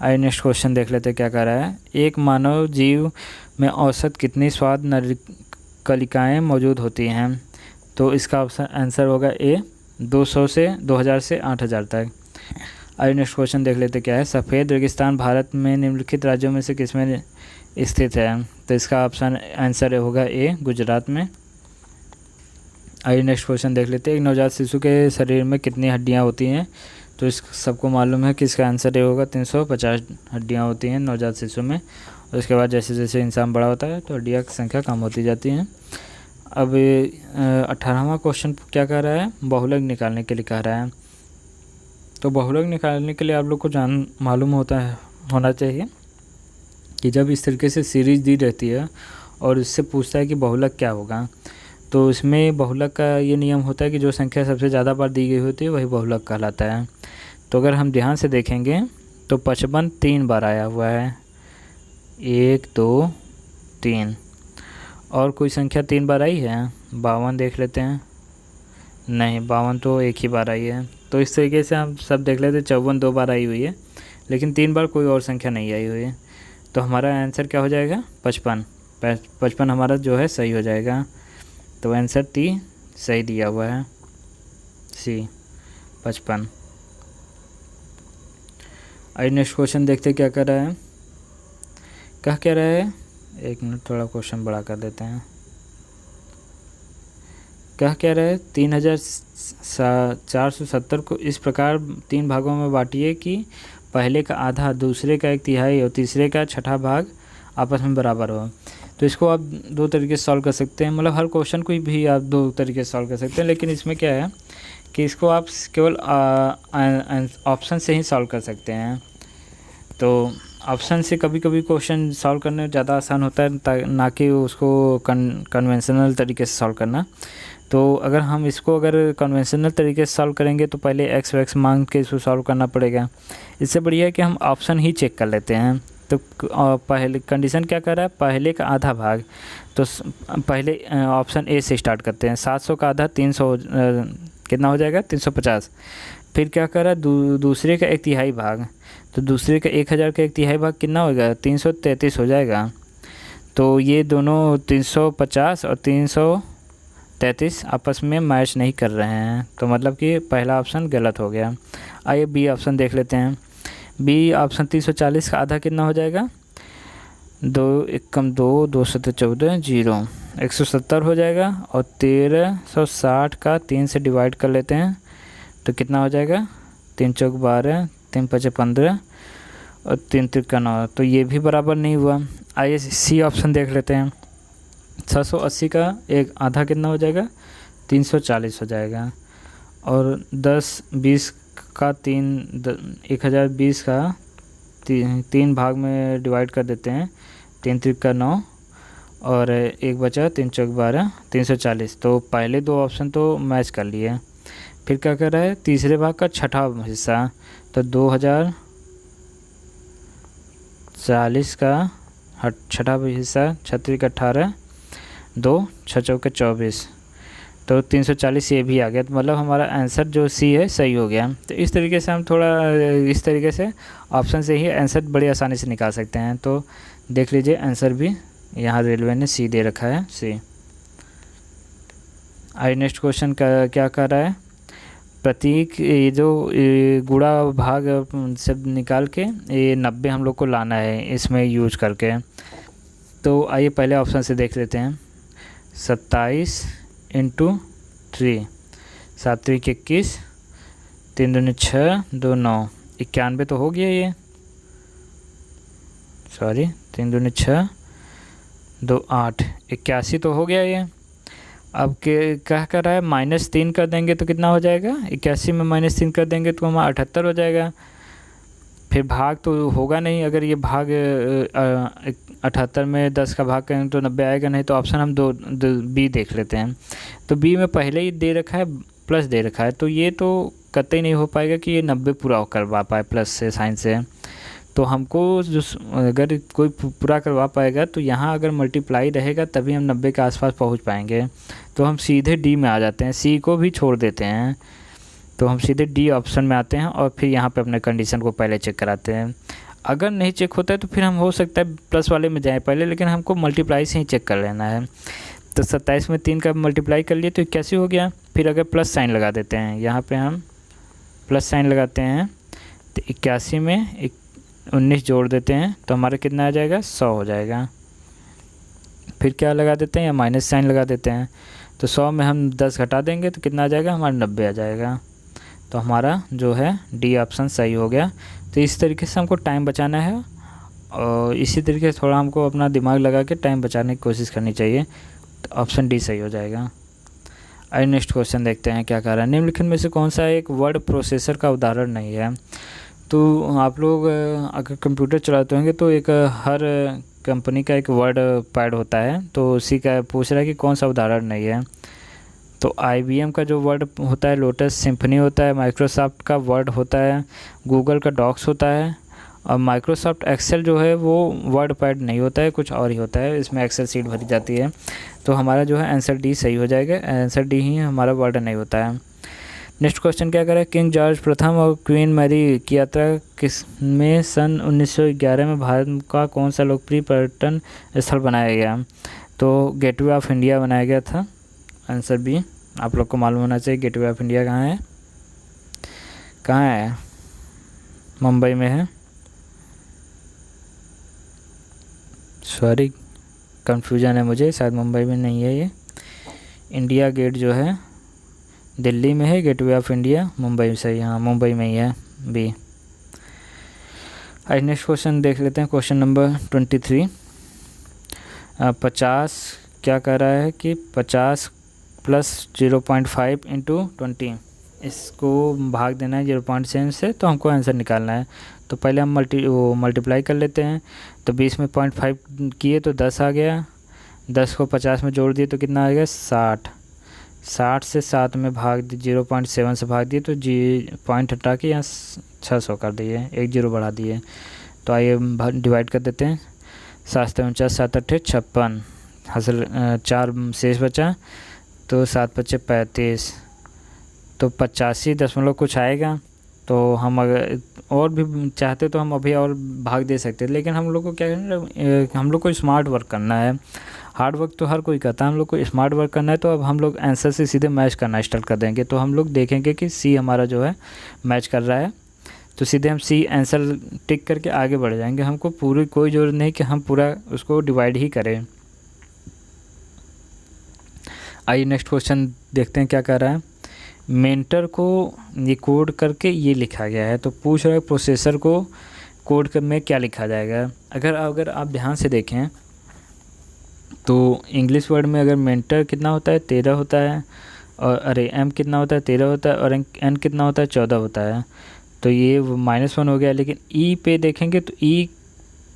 A: आइए नेक्स्ट क्वेश्चन देख लेते हैं क्या कह रहा है। एक मानव जीव में औसत कितनी स्वाद नलिकाएँ मौजूद होती हैं। तो इसका आंसर होगा ए, 200 से 2000 से 8000 तक। आइए नेक्स्ट क्वेश्चन देख लेते क्या है। सफ़ेद रेगिस्तान भारत में निम्नलिखित राज्यों में से किसमें स्थित है। तो इसका ऑप्शन आंसर होगा ए, गुजरात में। आइए नेक्स्ट क्वेश्चन देख लेते हैं। एक नवजात शिशु के शरीर में कितनी हड्डियां होती हैं। तो इस सबको मालूम है कि इसका आंसर ये होगा 350 हड्डियां होती हैं नवजात शिशु में। और उसके बाद जैसे जैसे इंसान बड़ा होता है तो हड्डियाँ की संख्या कम होती जाती हैं। अब 18वां क्वेश्चन क्या कह रहा है, बहुलक निकालने के लिए कह रहा है। तो बहुलक निकालने के लिए आप लोग को मालूम होना चाहिए कि जब इस तरीके से सीरीज़ दी रहती है और इससे पूछता है कि बहुलक क्या होगा, तो इसमें बहुलक का ये नियम होता है कि जो संख्या सबसे ज़्यादा बार दी गई होती है वही बहुलक कहलाता है। तो अगर हम ध्यान से देखेंगे तो 55 3 बार आया हुआ है, 1 2 3। और कोई संख्या 3 बार आई है, 52 देख लेते हैं, नहीं 52 तो एक ही बार आई है। तो इस तरीके से हम सब देख लेते हैं। 54 2 बार आई हुई है, लेकिन 3 बार कोई और संख्या नहीं आई हुई है। तो हमारा आंसर क्या हो जाएगा, 55 हमारा जो है सही हो जाएगा। तो आंसर टी सही दिया हुआ है, सी 55। आइए नेक्स्ट क्वेश्चन देखते क्या कर रहा है, क्या रहा है। एक मिनट, थोड़ा क्वेश्चन बड़ा कर देते हैं। क्या रहा है, 3470 को इस प्रकार 3 भागों में बांटिए कि पहले का आधा, दूसरे का 1/3 और तीसरे का 1/6 भाग आपस में बराबर हो। तो इसको आप 2 तरीके से सॉल्व कर सकते हैं, मतलब हर क्वेश्चन को भी आप 2 तरीके से सॉल्व कर सकते हैं। लेकिन इसमें क्या है कि इसको आप केवल ऑप्शन से ही सॉल्व कर सकते हैं। तो ऑप्शन से कभी कभी क्वेश्चन सॉल्व करने में ज़्यादा आसान होता है, ना कि उसको कन्वेंशनल तरीके से सॉल्व करना। तो अगर हम इसको कन्वेंशनल तरीके से सॉल्व करेंगे तो पहले एक्स वैक्स मांग के इसको सॉल्व करना पड़ेगा। इससे बढ़िया है कि हम ऑप्शन ही चेक कर लेते हैं। तो पहले कंडीशन क्या कर रहा है, पहले का आधा भाग। तो पहले ऑप्शन ए से स्टार्ट करते हैं। 700 का आधा 300 कितना हो जाएगा, 350। फिर क्या कर रहा है, दूसरे का 1/3 भाग। तो दूसरे का 1000 का 1/3 भाग कितना होगा, 333 हो जाएगा। तो ये दोनों 350 और 333 आपस में मैच नहीं कर रहे हैं, तो मतलब कि पहला ऑप्शन गलत हो गया। आइए बी ऑप्शन देख लेते हैं। बी ऑप्शन 340 का आधा कितना हो जाएगा, 2 एकम 2, 2 7 14 0, 170 हो जाएगा। और 1360 का 3 से डिवाइड कर लेते हैं तो कितना हो जाएगा, 3 चौक 12, 3 पचे 15 और 3 तिरका 9, तो ये भी बराबर नहीं हुआ। आइए सी ऑप्शन देख लेते हैं। 680 का एक आधा कितना हो जाएगा, 340 हो जाएगा। और 10 20 का 1020 का 3 भाग में डिवाइड कर देते हैं, 3 तिरका 9 और एक बचा 3 चौक 12, 340। तो पहले 2 ऑप्शन तो मैच कर लिए। फिर क्या कर रहा है, तीसरे भाग का छठा हिस्सा, तो 2040 का छठा हिस्सा, 36 का 18, 2 6 चौके 24, तो 340 ये भी आ गया। तो मतलब हमारा आंसर जो सी है सही हो गया। तो इस तरीके से हम थोड़ा इस तरीके से ऑप्शन से ही आंसर बड़ी आसानी से निकाल सकते हैं। तो देख लीजिए आंसर भी यहाँ रेलवे ने सी दे रखा है, सी। आई नेक्स्ट क्वेश्चन का क्या कर रहा है, प्रतीक ये जो गुणा भाग सब निकाल के ये 90 हम लोग को लाना है इसमें यूज करके। तो आइए पहले ऑप्शन से देख लेते हैं। 27 × 3, 7 3 21, 3 दूनी 6, 2 9, 91 तो हो गया ये, सॉरी 3 दूनी 6, 2 8, 81 तो हो गया ये। अब क्या कर रहा है, -3 कर देंगे तो कितना हो जाएगा, 81 में -3 कर देंगे तो हमारा 78 हो जाएगा। फिर भाग तो होगा नहीं, अगर ये भाग 78 में 10 का भाग करेंगे तो 90 आएगा नहीं। तो ऑप्शन हम दो बी देख लेते हैं। तो बी में पहले ही दे रखा है, प्लस दे रखा है, तो ये तो कतई नहीं हो पाएगा कि ये 90 पूरा करवा पाए प्लस से साइन से। तो हमको जो अगर कोई पूरा करवा पाएगा तो यहाँ अगर मल्टीप्लाई रहेगा तभी हम 90 के आसपास पहुँच पाएंगे। तो हम सीधे डी में आ जाते हैं, सी को भी छोड़ देते हैं। तो हम सीधे डी ऑप्शन में आते हैं और फिर यहाँ पे अपने कंडीशन को पहले चेक कराते हैं। अगर नहीं चेक होता है तो फिर हम हो सकता है प्लस वाले में जाएँ पहले, लेकिन हमको मल्टीप्लाई से ही चेक कर लेना है। तो 27 में 3 का मल्टीप्लाई कर लिए तो 81 हो गया। फिर अगर प्लस साइन लगा देते हैं, यहाँ पे हम प्लस साइन लगाते हैं तो 81 में 19 जोड़ देते हैं तो हमारा कितना आ जाएगा, 100 हो जाएगा। फिर क्या लगा देते हैं, या माइनस साइन लगा देते हैं। तो 100 में हम 10 घटा देंगे तो कितना आ जाएगा, हमारा 90 आ जाएगा। तो हमारा जो है डी ऑप्शन सही हो गया। तो इस तरीके से हमको टाइम बचाना है और इसी तरीके से थोड़ा हमको अपना दिमाग लगा के टाइम बचाने की कोशिश करनी चाहिए। तो ऑप्शन डी सही हो जाएगा। आइए नेक्स्ट क्वेश्चन देखते हैं क्या कह रहा है। निम्नलिखित में से कौन सा एक वर्ड प्रोसेसर का उदाहरण नहीं है। तो आप लोग अगर कंप्यूटर चलाते होंगे तो एक हर कंपनी का एक वर्ड पैड होता है, तो उसी का पूछ रहा है कि कौन सा उदाहरण नहीं है। तो IBM का जो वर्ड होता है लोटस सिम्फनी होता है, माइक्रोसॉफ्ट का वर्ड होता है, गूगल का डॉक्स होता है, और माइक्रोसॉफ्ट एक्सेल जो है वो वर्ड पैड नहीं होता है, कुछ और ही होता है, इसमें एक्सेल सीट भरी जाती है। तो हमारा जो है आंसर डी सही हो जाएगा, आंसर डी ही हमारा वर्ड नहीं होता है। नेक्स्ट क्वेश्चन क्या करें, किंग जॉर्ज प्रथम और क्वीन मैरी की यात्रा किस में सन 1911 में भारत का कौन सा लोकप्रिय पर्यटन स्थल बनाया गया। तो गेटवे ऑफ इंडिया बनाया गया था, आंसर बी। आप लोग को मालूम होना चाहिए गेटवे ऑफ इंडिया कहाँ है, कहाँ है, मुंबई में है, सॉरी कंफ्यूजन है मुझे, शायद मुंबई में नहीं है ये। इंडिया गेट जो है दिल्ली में है, गेटवे ऑफ इंडिया मुंबई में सही, हाँ मुंबई में ही है, बी। आज नेक्स्ट क्वेश्चन देख लेते हैं, क्वेश्चन नंबर 23। 50 क्या कह रहा है कि 50 + 0.5 × 20, इसको भाग देना है 0.7 से, तो हमको आंसर निकालना है। तो पहले हम मल्टीप्लाई कर लेते हैं। तो 20 में 0.5 किए तो 10 आ गया, 10 को 50 में जोड़ दिए तो कितना आ गया, 60। 60 से 7 में भाग 0.7 से भाग दिए तो पॉइंट हटा के यहाँ 600 कर दिए, 1 0 बढ़ा दिए। तो आइए डिवाइड कर देते हैं। 7 49 7 8 56, हासिल 4 शेष बचा, तो 7 5 35, तो 85 कुछ आएगा। तो हम अगर और भी चाहते तो हम अभी और भाग दे सकते, लेकिन हम लोग को क्या करना, हम लोग को स्मार्ट वर्क करना है। हार्ड वर्क तो हर कोई करता है, हम लोग को स्मार्ट वर्क करना है। तो अब हम लोग आंसर से सीधे मैच करना स्टार्ट कर देंगे। तो हम लोग देखेंगे कि सी हमारा जो है मैच कर रहा है, तो सीधे हम सी आंसर टिक करके आगे बढ़ जाएंगे। हमको पूरी कोई ज़रूरत नहीं कि हम पूरा उसको डिवाइड ही करें। आइए नेक्स्ट क्वेश्चन देखते हैं क्या कर रहा है। मेंटर को ये कोड करके ये लिखा गया है। तो पूछ रहा है प्रोसेसर को कोड में क्या लिखा जाएगा। अगर आप ध्यान से देखें तो इंग्लिश वर्ड में अगर मेंटर कितना होता है 13 होता है, और एम कितना होता है 13 होता है, और एन कितना होता है 14 होता है। तो ये -1 हो गया। लेकिन ई पे देखेंगे तो ई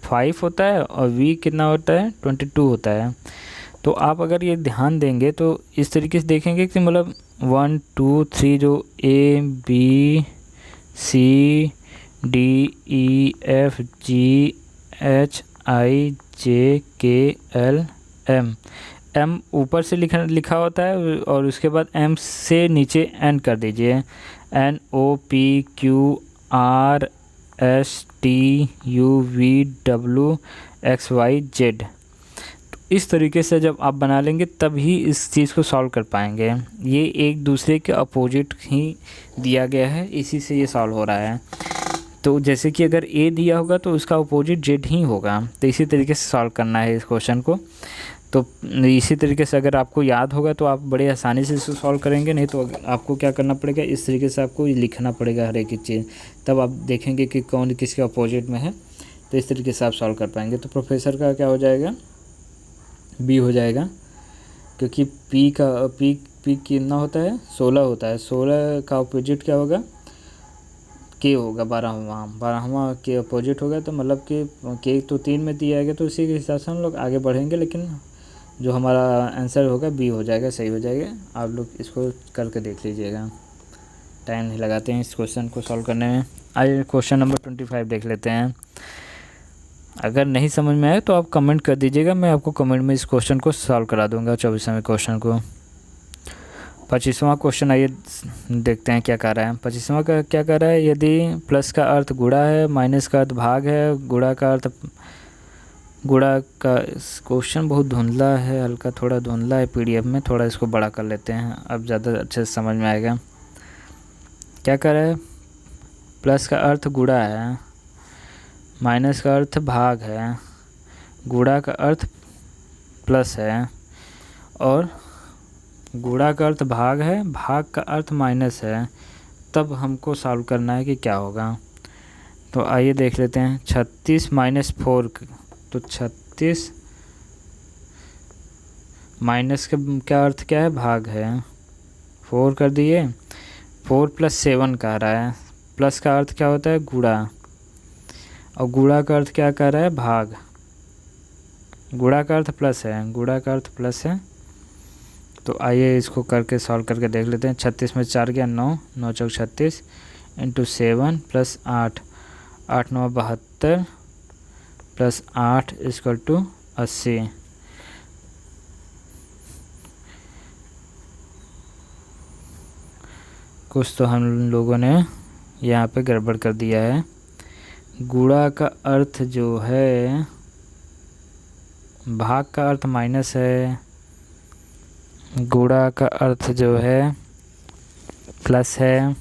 A: 5 होता है और वी कितना होता है 22 होता है। तो आप अगर ये ध्यान देंगे तो इस तरीके से देखेंगे कि मतलब 1 2 3 जो A B C D E F G H I J K L M, M ऊपर से लिखा होता है और उसके बाद एम से नीचे एन कर दीजिए, N O P Q R S T U V W X Y Z. इस तरीके से जब आप बना लेंगे तभी इस चीज़ को सॉल्व कर पाएंगे। ये एक दूसरे के अपोजिट ही दिया गया है, इसी से ये सॉल्व हो रहा है। तो जैसे कि अगर ए दिया होगा तो उसका अपोजिट जेड ही होगा। तो इसी तरीके से सॉल्व करना है इस क्वेश्चन को। तो इसी तरीके से अगर आपको याद होगा तो आप बड़े आसानी से इसको सॉल्व करेंगे, नहीं तो आपको क्या करना पड़ेगा, इस तरीके से आपको लिखना पड़ेगा हर एक चीज़, तब आप देखेंगे कि कौन किसके अपोजिट में है। तो इस तरीके से आप सॉल्व कर पाएंगे। तो प्रोफेसर का क्या हो जाएगा, बी हो जाएगा, क्योंकि पी कितना होता है 16 होता है। 16 का अपोजिट क्या होगा, के होगा 12वां के अपोजिट होगा। तो मतलब कि के तो 3 में दिया जाएगा, तो उसी के हिसाब से हम लोग आगे बढ़ेंगे। लेकिन जो हमारा आंसर होगा बी हो जाएगा, सही हो जाएगा। आप लोग इसको करके देख लीजिएगा, टाइम नहीं लगाते हैं इस क्वेश्चन को सॉल्व करने में। आइए क्वेश्चन नंबर 25 देख लेते हैं। अगर नहीं समझ में आए तो आप कमेंट कर दीजिएगा, मैं आपको कमेंट में इस क्वेश्चन को सॉल्व करा दूंगा 24वें क्वेश्चन को। 25वां क्वेश्चन आइए देखते हैं क्या कह रहा है। 25वां का क्या कह रहा है, यदि प्लस का अर्थ गुणा है, माइनस का अर्थ भाग है, गुणा का क्वेश्चन बहुत धुंधला है, हल्का थोड़ा धुंधला है पीडीएफ में, थोड़ा इसको बड़ा कर लेते हैं, अब ज़्यादा अच्छे से समझ में आएगा। क्या कह रहा है, प्लस का अर्थ गुणा है, माइनस का अर्थ भाग है, गुणा का अर्थ प्लस है, और गुणा का अर्थ भाग है, भाग का अर्थ माइनस है। तब हमको सॉल्व करना है कि क्या होगा। तो आइए देख लेते हैं। 36 - 4, तो 36 माइनस का क्या अर्थ क्या है, भाग है, 4 कर दिए। 4 + 7 कह रहा है, प्लस का अर्थ क्या होता है, गुणा, और गुणा का अर्थ क्या कह रहा है, भाग। गुणा का अर्थ प्लस है, गुणा का अर्थ प्लस है। तो आइए इसको करके सॉल्व करके देख लेते हैं। 36 में 4 गया 9, 9 चौक 36 × 7 + 8, 8 9 72 + 8 = 80। कुछ तो हम लोगों ने यहाँ पे गड़बड़ कर दिया है। गुणा का अर्थ जो है, भाग का अर्थ माइनस है, गुणा का अर्थ जो है प्लस है,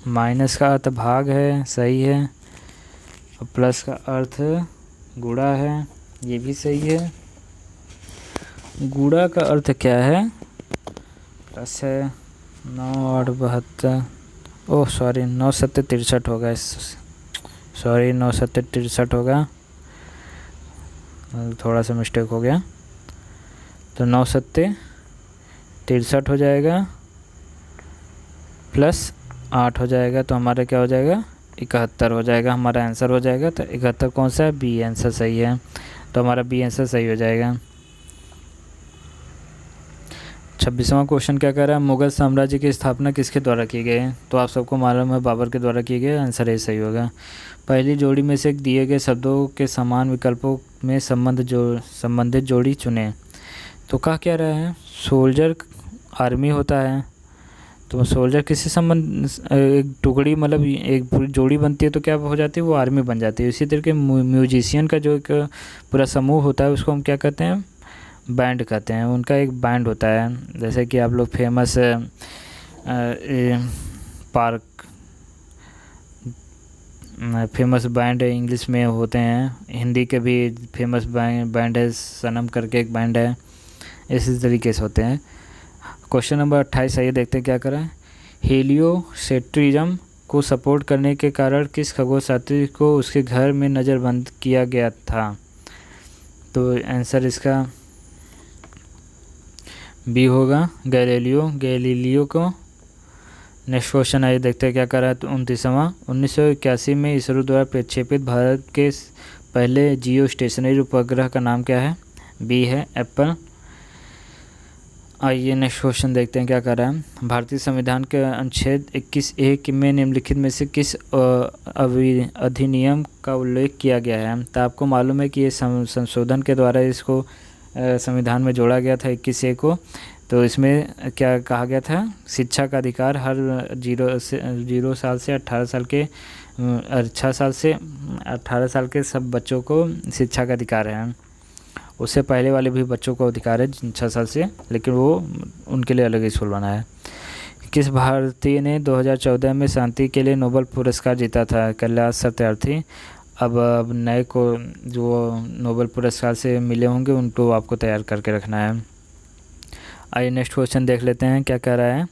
A: माइनस का अर्थ भाग है, सही है, और प्लस का अर्थ गुणा है, ये भी सही है। गुणा का अर्थ क्या है, प्लस है। 9 8 72, ओह सॉरी 9 7 63 होगा, सॉरी 9 7 63 होगा, थोड़ा सा मिस्टेक हो गया। तो 9 7 63 हो जाएगा, प्लस 8 हो जाएगा, तो हमारा क्या हो जाएगा, 71 हो जाएगा, हमारा आंसर हो जाएगा। तो 71 कौन सा है, बी आंसर सही है। तो हमारा बी आंसर सही हो जाएगा। 26वां क्वेश्चन क्या कह रहा है, मुगल साम्राज्य की स्थापना किसके द्वारा की गई। तो आप सबको मालूम है बाबर के द्वारा की गई, आंसर ए सही होगा। पहली जोड़ी में से दिए गए शब्दों के समान विकल्पों में संबंधित जोड़ी चुनें। तो कहा क्या रहा है, सोल्जर आर्मी होता है, तो सोल्जर किसी संबंध, एक टुकड़ी मतलब एक पूरी जोड़ी बनती है तो क्या हो जाती है, वो आर्मी बन जाती है। इसी तरीके म्यूजिशियन का जो एक पूरा समूह होता है उसको हम क्या कहते हैं, बैंड कहते हैं। उनका एक बैंड होता है, जैसे कि आप लोग फेमस फेमस बैंड इंग्लिश में होते हैं, हिंदी के भी फेमस बैंड है, सनम करके एक बैंड है। इसी तरीके से होते हैं। क्वेश्चन नंबर 28 आइए देखते हैं क्या करा है। हीलियोसेंट्रिज्म को सपोर्ट करने के कारण किस खगोलशास्त्री को उसके घर में नज़रबंद किया गया था? तो आंसर इसका बी होगा, गैलीलियो को। नेक्स्ट क्वेश्चन आइए देखते हैं क्या करा है। तो 29वां 1981 में इसरो द्वारा प्रक्षेपित भारत के पहले जियो स्टेशनरी उपग्रह का नाम क्या है? बी है एप्पल। आइए नेक्स्ट क्वेश्चन देखते हैं क्या कर रहा है। भारतीय संविधान के अनुच्छेद 21(a) में निम्नलिखित में से किस अधिनियम का उल्लेख किया गया है? तो आपको मालूम है कि ये संशोधन के द्वारा इसको संविधान में जोड़ा गया था 21(a) को। तो इसमें क्या कहा गया था? शिक्षा का अधिकार हर 0 साल से 18 साल के 6 साल से 18 साल के सब बच्चों को शिक्षा का अधिकार है। उससे पहले वाले भी बच्चों को अधिकार है 6 साल से, लेकिन वो उनके लिए अलग स्कूल बना है। किस भारतीय ने 2014 में शांति के लिए नोबेल पुरस्कार जीता था? कैलाश सत्यार्थी। अब नए को जो नोबेल पुरस्कार से मिले होंगे उनको आपको तैयार करके रखना है। आइए नेक्स्ट क्वेश्चन देख लेते हैं क्या कह रहा है।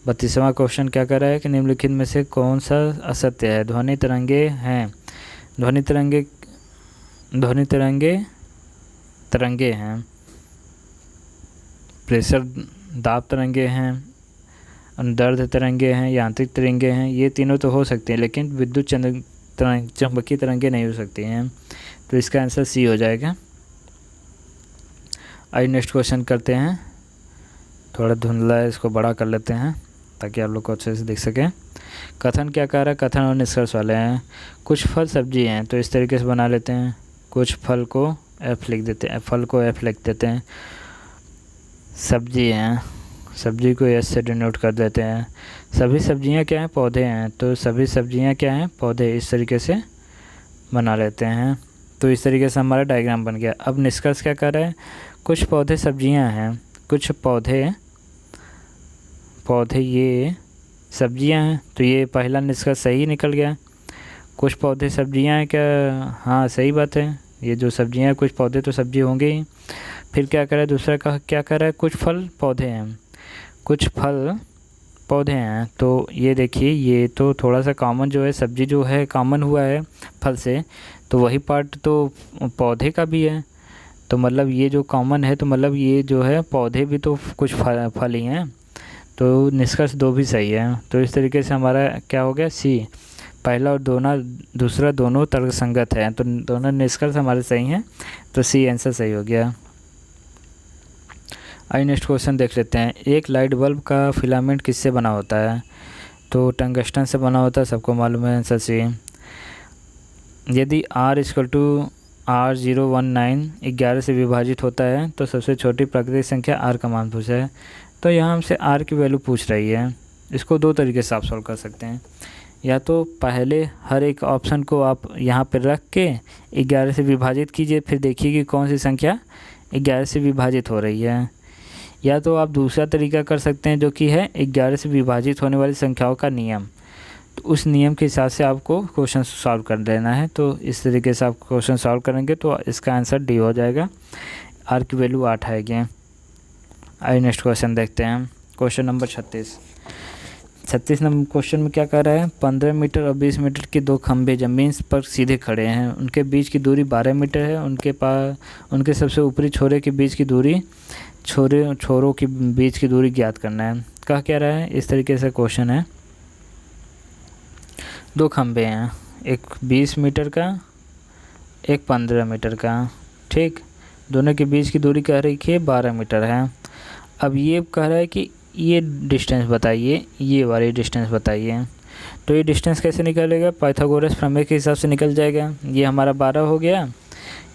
A: 32वां क्वेश्चन क्या कह रहा है कि निम्नलिखित में से कौन सा असत्य है? ध्वनि तरंगे हैं, तरंगे हैं, प्रेशर दाब तरंगे हैं, दर्द तरंगे हैं, यांत्रिक तरंगे हैं। ये तीनों तो हो सकते हैं, लेकिन विद्युत चुंबकीय तरंगे नहीं हो सकती हैं। तो इसका आंसर सी हो जाएगा। आइए नेक्स्ट क्वेश्चन करते हैं। थोड़ा धुंधला है, इसको बड़ा कर लेते हैं ताकि आप लोग को अच्छे से दिख सके। कथन क्या कह रहा है? कथन और निष्कर्ष वाले हैं। कुछ फल सब्जी हैं, तो इस तरीके से बना लेते हैं। कुछ फल को एफ लिख देते हैं, फल को एफ लिख देते हैं। सब्जी हैं, सब्जी को एस से डिनोट कर देते हैं। सभी सब्जियां क्या हैं? पौधे हैं, तो सभी सब्जियां क्या हैं? पौधे। इस तरीके से बना लेते हैं। तो इस तरीके से हमारा डायग्राम बन गया। अब निष्कर्ष क्या कर रहा है? कुछ पौधे सब्जियां हैं, कुछ पौधे ये सब्जियां हैं। तो ये पहला निष्कर्ष सही निकल गया। कुछ पौधे सब्जियां हैं क्या? हाँ सही बात है, ये जो सब्जियां हैं कुछ पौधे तो सब्जी होंगे ही। फिर क्या कर रहा है? दूसरा का क्या कर रहा है? कुछ फल पौधे हैं, कुछ फल पौधे हैं। तो ये देखिए, ये तो थोड़ा सा कॉमन जो है, सब्जी जो है कॉमन हुआ है फल से, तो वही पार्ट तो पौधे का भी है। तो मतलब ये जो कॉमन है, तो मतलब ये जो है पौधे भी तो कुछ फल ही हैं। तो निष्कर्ष 2 भी सही है। तो इस तरीके से हमारा क्या हो गया? सी। पहला और दूसरा दोनों तर्कसंगत है, तो दोनों निष्कर्ष हमारे सही हैं। तो सी आंसर सही हो गया। आइए नेक्स्ट क्वेश्चन देख लेते हैं। एक लाइट बल्ब का फिलामेंट किससे बना होता है? तो टंगस्टन से बना होता है, सबको मालूम है, आंसर सी। यदि R R019 11 से विभाजित होता है तो सबसे छोटी प्राकृतिक संख्या R का मान पूछा है। तो यहाँ हमसे R की वैल्यू पूछ रही है। इसको 2 तरीके से आप सॉल्व कर सकते हैं। या तो पहले हर एक ऑप्शन को आप यहाँ पर रख के 11 से विभाजित कीजिए, फिर देखिए कि कौन सी संख्या 11 से विभाजित हो रही है। या तो आप दूसरा तरीका कर सकते हैं, जो कि है 11 से विभाजित होने वाली संख्याओं का नियम। तो उस नियम के हिसाब से आपको क्वेश्चन सॉल्व कर देना है। तो इस तरीके से आप क्वेश्चन सॉल्व करेंगे तो इसका आंसर डी हो जाएगा। R की वैल्यू 8 आएगी। आइए नेक्स्ट क्वेश्चन देखते हैं। क्वेश्चन नंबर 36 नंबर क्वेश्चन में क्या कर रहा है? 15 मीटर और 20 मीटर के 2 खंभे ज़मीन पर सीधे खड़े हैं। उनके बीच की दूरी 12 मीटर है। उनके सबसे ऊपरी छोरे के बीच की दूरी छोरों के बीच की दूरी ज्ञात करना है। कहा क्या रहा है? इस तरीके से क्वेश्चन है। 2 खंभे हैं, एक 20 मीटर का, एक 15 मीटर का, ठीक। दोनों के बीच की दूरी कह रही है 12 मीटर है। अब ये कह रहा है कि ये डिस्टेंस बताइए, ये वाली डिस्टेंस बताइए। तो ये डिस्टेंस कैसे निकलेगा? पाइथागोरस प्रमेय के हिसाब से निकल जाएगा। ये हमारा 12 हो गया,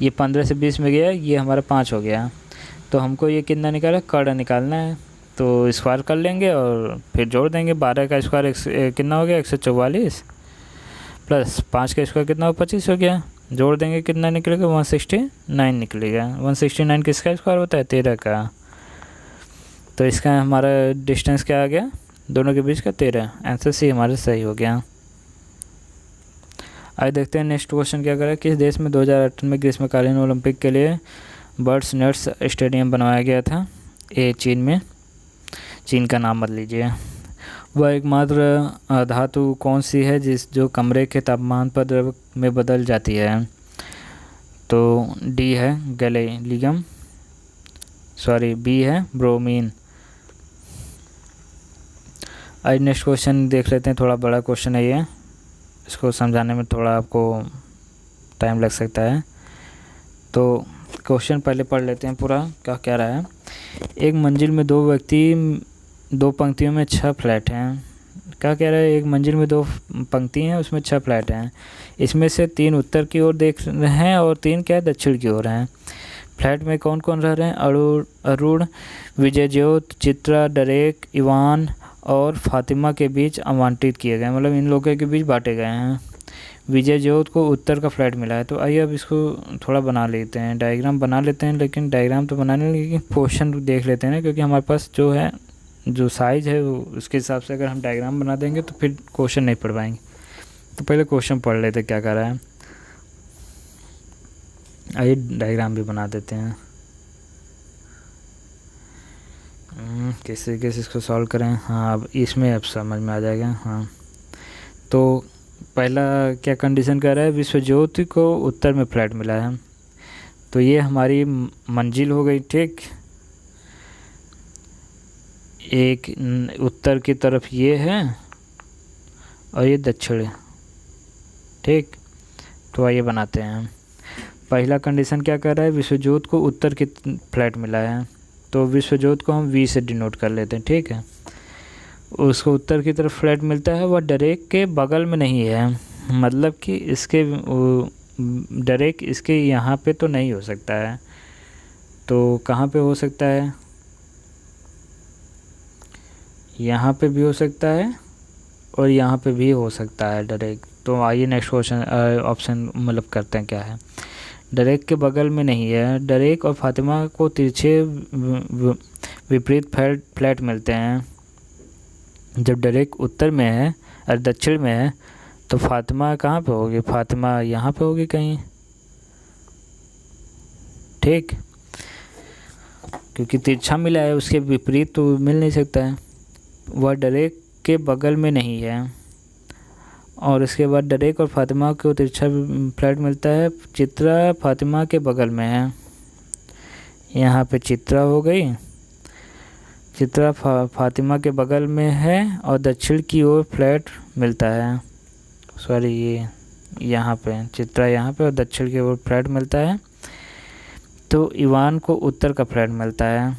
A: ये 15 से 20 में गया, ये हमारा 5 हो गया। तो हमको ये कितना निकाला? कड़ निकालना है। तो स्क्वायर कर लेंगे और फिर जोड़ देंगे। 12 का स्क्वायर कितना हो गया? 144 प्लस 5 का स्क्वायर कितना हो? 25 हो गया। जोड़ देंगे कितना निकलेगा? 169 निकलेगा। 169 किसका स्क्वायर होता है? 13 का। तो इसका हमारा डिस्टेंस क्या आ गया? दोनों के बीच का 13। आंसर सी हमारा सही हो गया। आइए देखते हैं नेक्स्ट क्वेश्चन क्या कर रहा है। किस देश में 2018 में ग्रीष्मकालीन ओलंपिक के लिए बर्ड्स नेट्स स्टेडियम बनवाया गया था? ए चीन का नाम मत लीजिए। वह एकमात्र धातु कौन सी है जो कमरे के तापमान पर द्रव में बदल जाती है? तो डी है गैलीलियम, सॉरी बी है ब्रोमीन। आज नेक्स्ट क्वेश्चन देख लेते हैं, थोड़ा बड़ा क्वेश्चन है ये, इसको समझाने में थोड़ा आपको टाइम लग सकता है। तो क्वेश्चन पहले पढ़ लेते हैं पूरा, क्या कह रहा है। एक मंजिल में दो व्यक्ति, दो पंक्तियों में 6 फ्लैट हैं। क्या कह रहा है, एक मंजिल में 2 पंक्ति हैं, उसमें 6 फ्लैट हैं। इसमें से 3 उत्तर की ओर देख रहे हैं और 3 क्या दक्षिण की ओर हैं। फ्लैट में कौन कौन रह रहे हैं? अरुण, विजयज्योत, चित्रा, डरेक, इवान और फातिमा के बीच आवंटित किए गए, मतलब इन लोगों के बीच बांटे गए हैं। विजयज्योत को उत्तर का फ्लैट मिला है। तो आइए अब इसको थोड़ा बना लेते हैं, डायग्राम बना लेते हैं। लेकिन डायग्राम तो बनाने लेकिन क्वेश्चन देख लेते हैं ना, क्योंकि हमारे पास जो है जो साइज़ है उसके हिसाब से अगर हम डायग्राम बना देंगे तो फिर क्वेश्चन नहीं पढ़ पाएंगे। तो पहले क्वेश्चन पढ़ लेते क्या कर रहा है। आइए डायग्राम भी बना देते हैं। किस तरीके से इसको सॉल्व करें। हाँ, अब इसमें अब समझ में आ जाएगा। हाँ, तो पहला क्या कंडीशन कर रहा है, विश्वज्योति को उत्तर में फ्लैट मिला है। तो ये हमारी मंजिल हो गई, ठीक। एक उत्तर की तरफ ये है और ये दक्षिण, ठीक। तो आइए बनाते हैं। पहला कंडीशन क्या कर रहा है, विश्वज्योत को उत्तर की फ्लैट मिला है। तो विश्वज्योत को हम वी से डिनोट कर लेते हैं, ठीक है। उसको उत्तर की तरफ फ्लैट मिलता है, वह डरेक के बगल में नहीं है, मतलब कि इसके डरेक इसके यहाँ पे तो नहीं हो सकता है। तो कहाँ पे हो सकता है? यहाँ पे भी हो सकता है और यहाँ पे भी हो सकता है डरेक। तो आइए नेक्स्ट क्वेश्चन ऑप्शन मतलब करते हैं क्या है। डरेक के बगल में नहीं है। डरेक और फातिमा को तिरछे विपरीत फ्लैट मिलते हैं। जब डरेक उत्तर में है और दक्षिण में है तो फातिमा कहाँ पे होगी? फातिमा यहाँ पे होगी कहीं, ठीक। क्योंकि तिरछा मिला है, उसके विपरीत तो मिल नहीं सकता है। वह डरेक के बगल में नहीं है। और इसके बाद डरेक और फातिमा को तिरछा फ्लैट मिलता है। चित्रा फातिमा के बगल में है। यहाँ पे चित्रा हो गई, चित्रा फातिमा के बगल में है और दक्षिण की ओर फ्लैट मिलता है। सॉरी, ये यहाँ पे चित्रा यहाँ पे और दक्षिण की ओर फ्लैट मिलता है। तो इवान को उत्तर का फ्लैट मिलता है।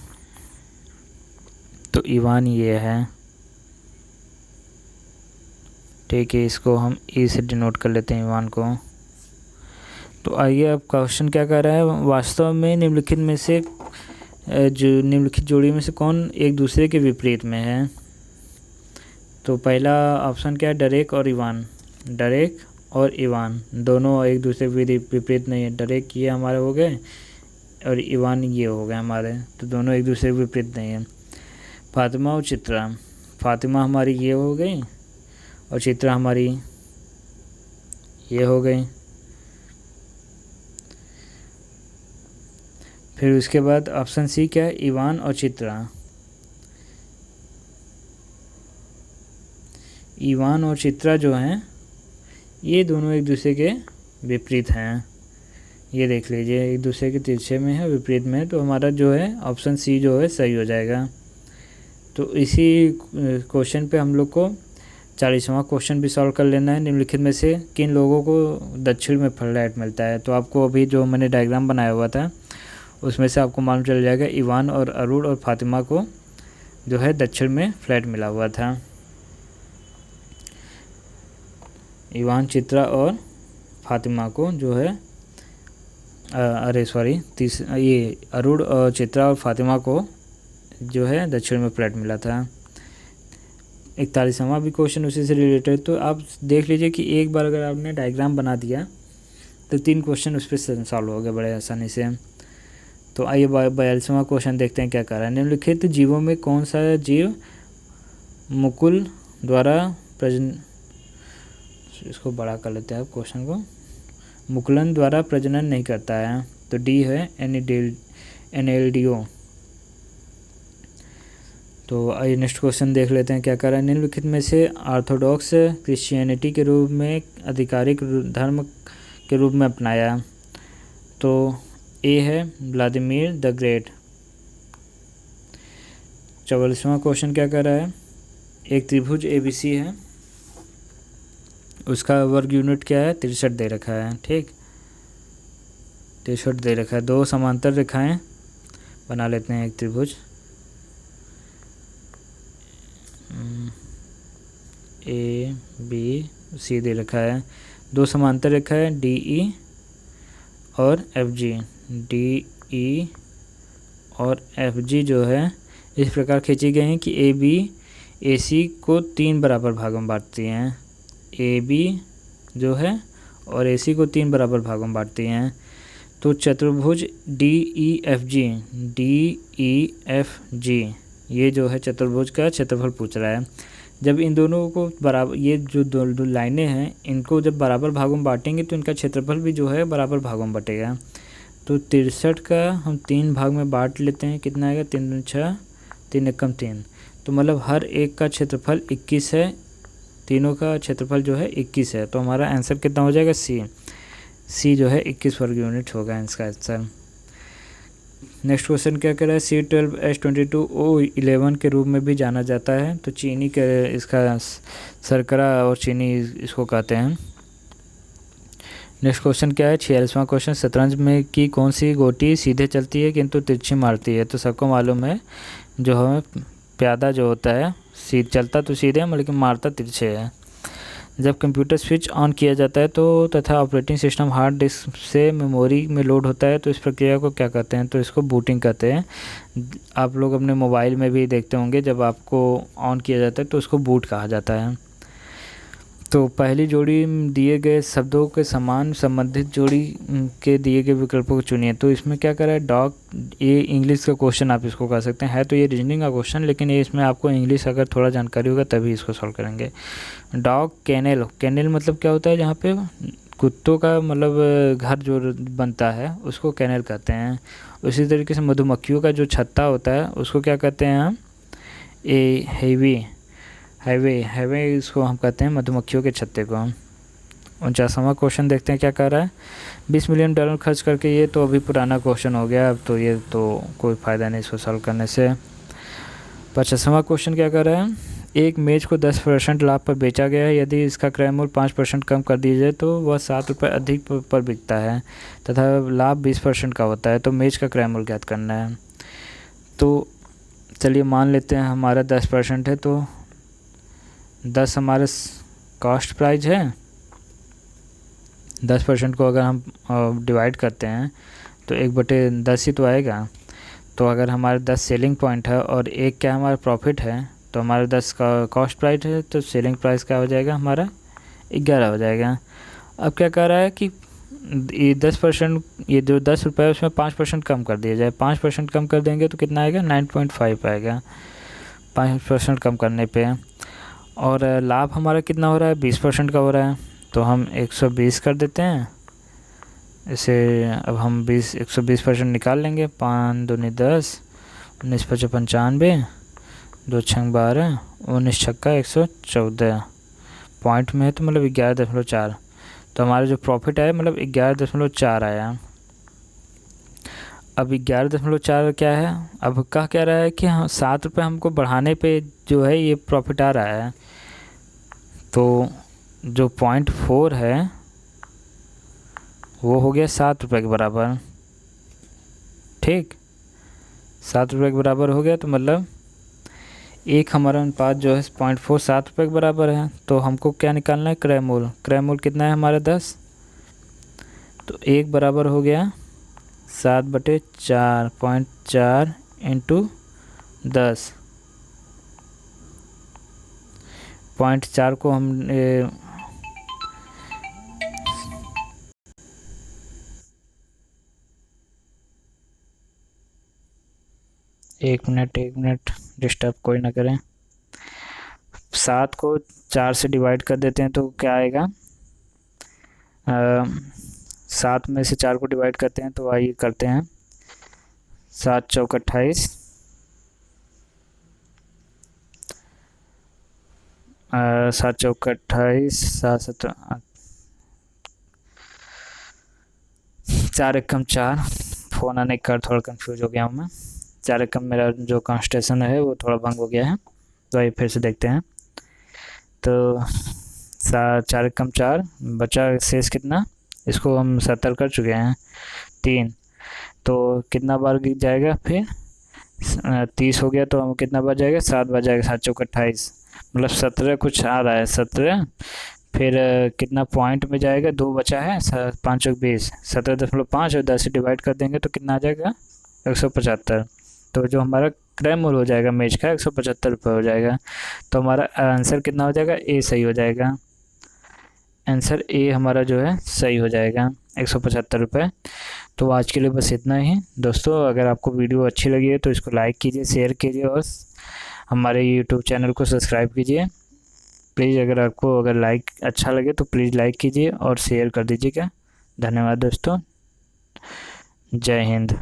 A: तो इवान ये है, ठीक है। इसको हम ई से डिनोट कर लेते हैं इवान को। तो आइए अब क्वेश्चन क्या कर रहा है, वास्तव में निम्नलिखित में से जो निम्नलिखित जोड़ी में से कौन एक दूसरे के विपरीत में है? तो पहला ऑप्शन क्या है, डरेक और इवान। डरेक और इवान दोनों एक दूसरे के विपरीत नहीं है। डरेक ये हमारे हो गए और इवान ये हो गए हमारे, तो दोनों एक दूसरे के विपरीत नहीं है। फातिमा और चित्रा, फातिमा हमारी ये हो गई और चित्रा हमारी ये हो गई। फिर उसके बाद ऑप्शन सी क्या है, इवान और चित्रा। इवान और चित्रा जो हैं ये दोनों एक दूसरे के विपरीत हैं। ये देख लीजिए, एक दूसरे के तिरछे में है, विपरीत में है। तो हमारा जो है ऑप्शन सी जो है सही हो जाएगा। तो इसी क्वेश्चन पे हम लोग को 40वां क्वेश्चन भी सॉल्व कर लेना है। निम्नलिखित में से किन लोगों को दक्षिण में फ्लैट मिलता है? तो आपको अभी जो मैंने डायग्राम बनाया हुआ था उसमें से आपको मालूम चल जाएगा, इवान और अरुण और फातिमा को जो है दक्षिण में फ्लैट मिला हुआ था। इवान, चित्रा और फातिमा को जो है ये अरुण और चित्रा और फातिमा को जो है दक्षिण में फ्लैट मिला था। 41वां भी क्वेश्चन उसी से रिलेटेड। तो आप देख लीजिए कि एक बार अगर आपने डायग्राम बना दिया तो 3 क्वेश्चन उस पर सॉल्व हो गए बड़े आसानी से। तो आइए 42वां क्वेश्चन देखते हैं क्या कर रहा है। निम्नलिखित जीवों में कौन सा जीव मुकुल द्वारा इसको बड़ा कर लेते हैं क्वेश्चन को, मुकुलन द्वारा प्रजनन नहीं करता है? तो डी है एनएलडीओ। तो आइए नेक्स्ट क्वेश्चन देख लेते हैं क्या कर रहा है। निम्नलिखित में से ऑर्थोडॉक्स क्रिश्चियनिटी के रूप में आधिकारिक धर्म के रूप में अपनाया। तो ए है व्लादिमीर द ग्रेट। 44वां क्वेश्चन क्या कर रहा है। एक त्रिभुज ABC है, उसका वर्ग यूनिट क्या है 63 दे रखा है। ठीक, 63 दे रखा है। दो समांतर रेखाएं बना लेते हैं एक त्रिभुज ABC दे रखा है। दो समांतर रेखा है DE और FG। DE और FG जो है इस प्रकार खींची गई हैं कि AB AC को 3 बराबर भागों में बांटती हैं। AB जो है और AC को 3 बराबर भागों में बांटती हैं। तो चतुर्भुज DEFG ये जो है चतुर्भुज का क्षेत्रफल पूछ रहा है। जब इन दोनों को बराबर, ये जो दो लाइनें हैं इनको जब बराबर भागों में बांटेंगे तो इनका क्षेत्रफल भी जो है बराबर भागों में बटेगा। तो 63 का हम 3 भाग में बांट लेते हैं। कितना आएगा 3 दूनी 6, 3 एकम 3। तो मतलब हर एक का क्षेत्रफल 21 है। तीनों का क्षेत्रफल जो है 21 है। तो हमारा आंसर कितना हो जाएगा सी जो है 21 वर्ग यूनिट होगा इसका आंसर। नेक्स्ट क्वेश्चन क्या कह रहा है। C12H22O11 के रूप में भी जाना जाता है। तो चीनी के इसका शर्करा और चीनी इसको कहते हैं। नेक्स्ट क्वेश्चन क्या है। 46वां क्वेश्चन। शतरंज में की कौन सी गोटी सीधे चलती है किंतु तिरछी मारती है। तो सबको मालूम है जो हमें प्यादा जो होता है चलता तो सीधे है लेकिन मारता तिरछे है। जब कंप्यूटर स्विच ऑन किया जाता है तो तथा ऑपरेटिंग सिस्टम हार्ड डिस्क से मेमोरी में लोड होता है तो इस प्रक्रिया को क्या कहते हैं। तो इसको बूटिंग कहते हैं। आप लोग अपने मोबाइल में भी देखते होंगे जब आपको ऑन किया जाता है तो उसको बूट कहा जाता है। तो पहली जोड़ी दिए गए शब्दों के समान संबंधित जोड़ी के दिए गए विकल्पों को चुनिए। तो इसमें क्या करा है डॉग, ये इंग्लिश का क्वेश्चन आप इसको कह सकते हैं। है तो ये रीजनिंग का क्वेश्चन लेकिन ये इसमें आपको इंग्लिश अगर थोड़ा जानकारी होगा तभी इसको सॉल्व करेंगे। डॉग कैनल, कैनल मतलब क्या होता है जहाँ पे कुत्तों का मतलब घर जो बनता है उसको कैनल कहते हैं। उसी तरीके से मधुमक्खियों का जो छत्ता होता है उसको क्या कहते हैं हम हाईवे इसको हम कहते हैं मधुमक्खियों के छत्ते को। 49वां क्वेश्चन देखते हैं क्या कह रहा है। $20 मिलियन खर्च करके, ये तो अभी पुराना क्वेश्चन हो गया, अब तो ये तो कोई फ़ायदा नहीं इसको सॉल्व करने से। 50वां क्वेश्चन क्या कर रहा है। एक मेज को 10% लाभ पर बेचा गया है। यदि इसका क्रय मूल्य 5% कम कर दिया जाए तो वह 7 रुपये अधिक पर बिकता है तथा लाभ 20% का होता है। तो मेज का क्रय मूल्य ज्ञात करना है। तो चलिए मान लेते हैं हमारा 10% है तो 10 हमारा कॉस्ट प्राइस है। 10% को अगर हम डिवाइड करते हैं तो 1/10 ही तो आएगा। तो अगर हमारे 10 सेलिंग पॉइंट है और एक क्या हमारा प्रॉफिट है तो हमारा 10 का कॉस्ट प्राइस है तो सेलिंग प्राइस क्या हो जाएगा हमारा 11 हो जाएगा। अब क्या कह रहा है कि ये 10%, ये जो 10 रुपये है उसमें 5% कम कर दिया जाए। 5% कम कर देंगे तो कितना आएगा 9.5 आएगा 5% कम करने पे। और लाभ हमारा कितना हो रहा है 20% का हो रहा है तो हम 120 कर देते हैं इसे। अब हम 120% निकाल लेंगे। 5 दूनी 10, 19 × 5 = 95, 2 × 12, 19 छक्का 114 पॉइंट में है तो मतलब 11.4। तो हमारा जो प्रॉफिट आया मतलब 11.4 आया। अब 11.4 क्या है। अब क्या रहा है कि हाँ 7 रुपये हमको बढ़ाने पे जो है ये प्रॉफिट आ रहा है। तो जो 0.4 है वो हो गया 7 रुपये के बराबर। ठीक, 7 रुपये के बराबर हो गया तो मतलब एक हमारा अनुपात जो है 0.4 7 रुपये के बराबर है। तो हमको क्या निकालना है क्रय मूल्य। क्रय मूल्य कितना है हमारा 10। तो 1 बराबर हो गया 7/4 0.4 × 10। 0.4 को हम एक मिनट डिस्टर्ब कोई ना करें। 7 को 4 से डिवाइड कर देते हैं तो क्या आएगा। 7 में से 4 को डिवाइड करते हैं तो आइए करते हैं। 7 × 4 = 28, सात चौक 28, सात सत 4 एकम 4। फ़ोन आने के कारण थोड़ा कंफ्यूज हो गया हूँ मैं। 4 एकम मेरा जो कॉन्स्टेशन है वो थोड़ा भंग हो गया है, तो आइए फिर से देखते हैं। तो 4 एकम 4 बचा शेष कितना, इसको हम 70 कर चुके हैं 3, तो कितना बार जाएगा फिर 30 हो गया, तो हम कितना बार जाएगा 7 बार जाएगा, 7 चौक 28, मतलब 17 कुछ आ रहा है 17। फिर कितना पॉइंट में जाएगा, 2 बचा है, 5 चौक 20, 17.5 और 10 से डिवाइड कर देंगे तो कितना आ जाएगा 175। तो जो हमारा क्रय मूल्य हो जाएगा मैच का 175 रुपये हो जाएगा। तो हमारा आंसर कितना हो जाएगा, ए सही हो जाएगा। आंसर ए हमारा जो है सही हो जाएगा 175 रुपये। तो आज के लिए बस इतना ही दोस्तों। अगर आपको वीडियो अच्छी लगी है तो इसको लाइक कीजिए, शेयर कीजिए और हमारे यूट्यूब चैनल को सब्सक्राइब कीजिए प्लीज़। अगर लाइक अच्छा लगे तो प्लीज़ लाइक कीजिए और शेयर कर दीजिएगा। धन्यवाद दोस्तों, जय हिंद।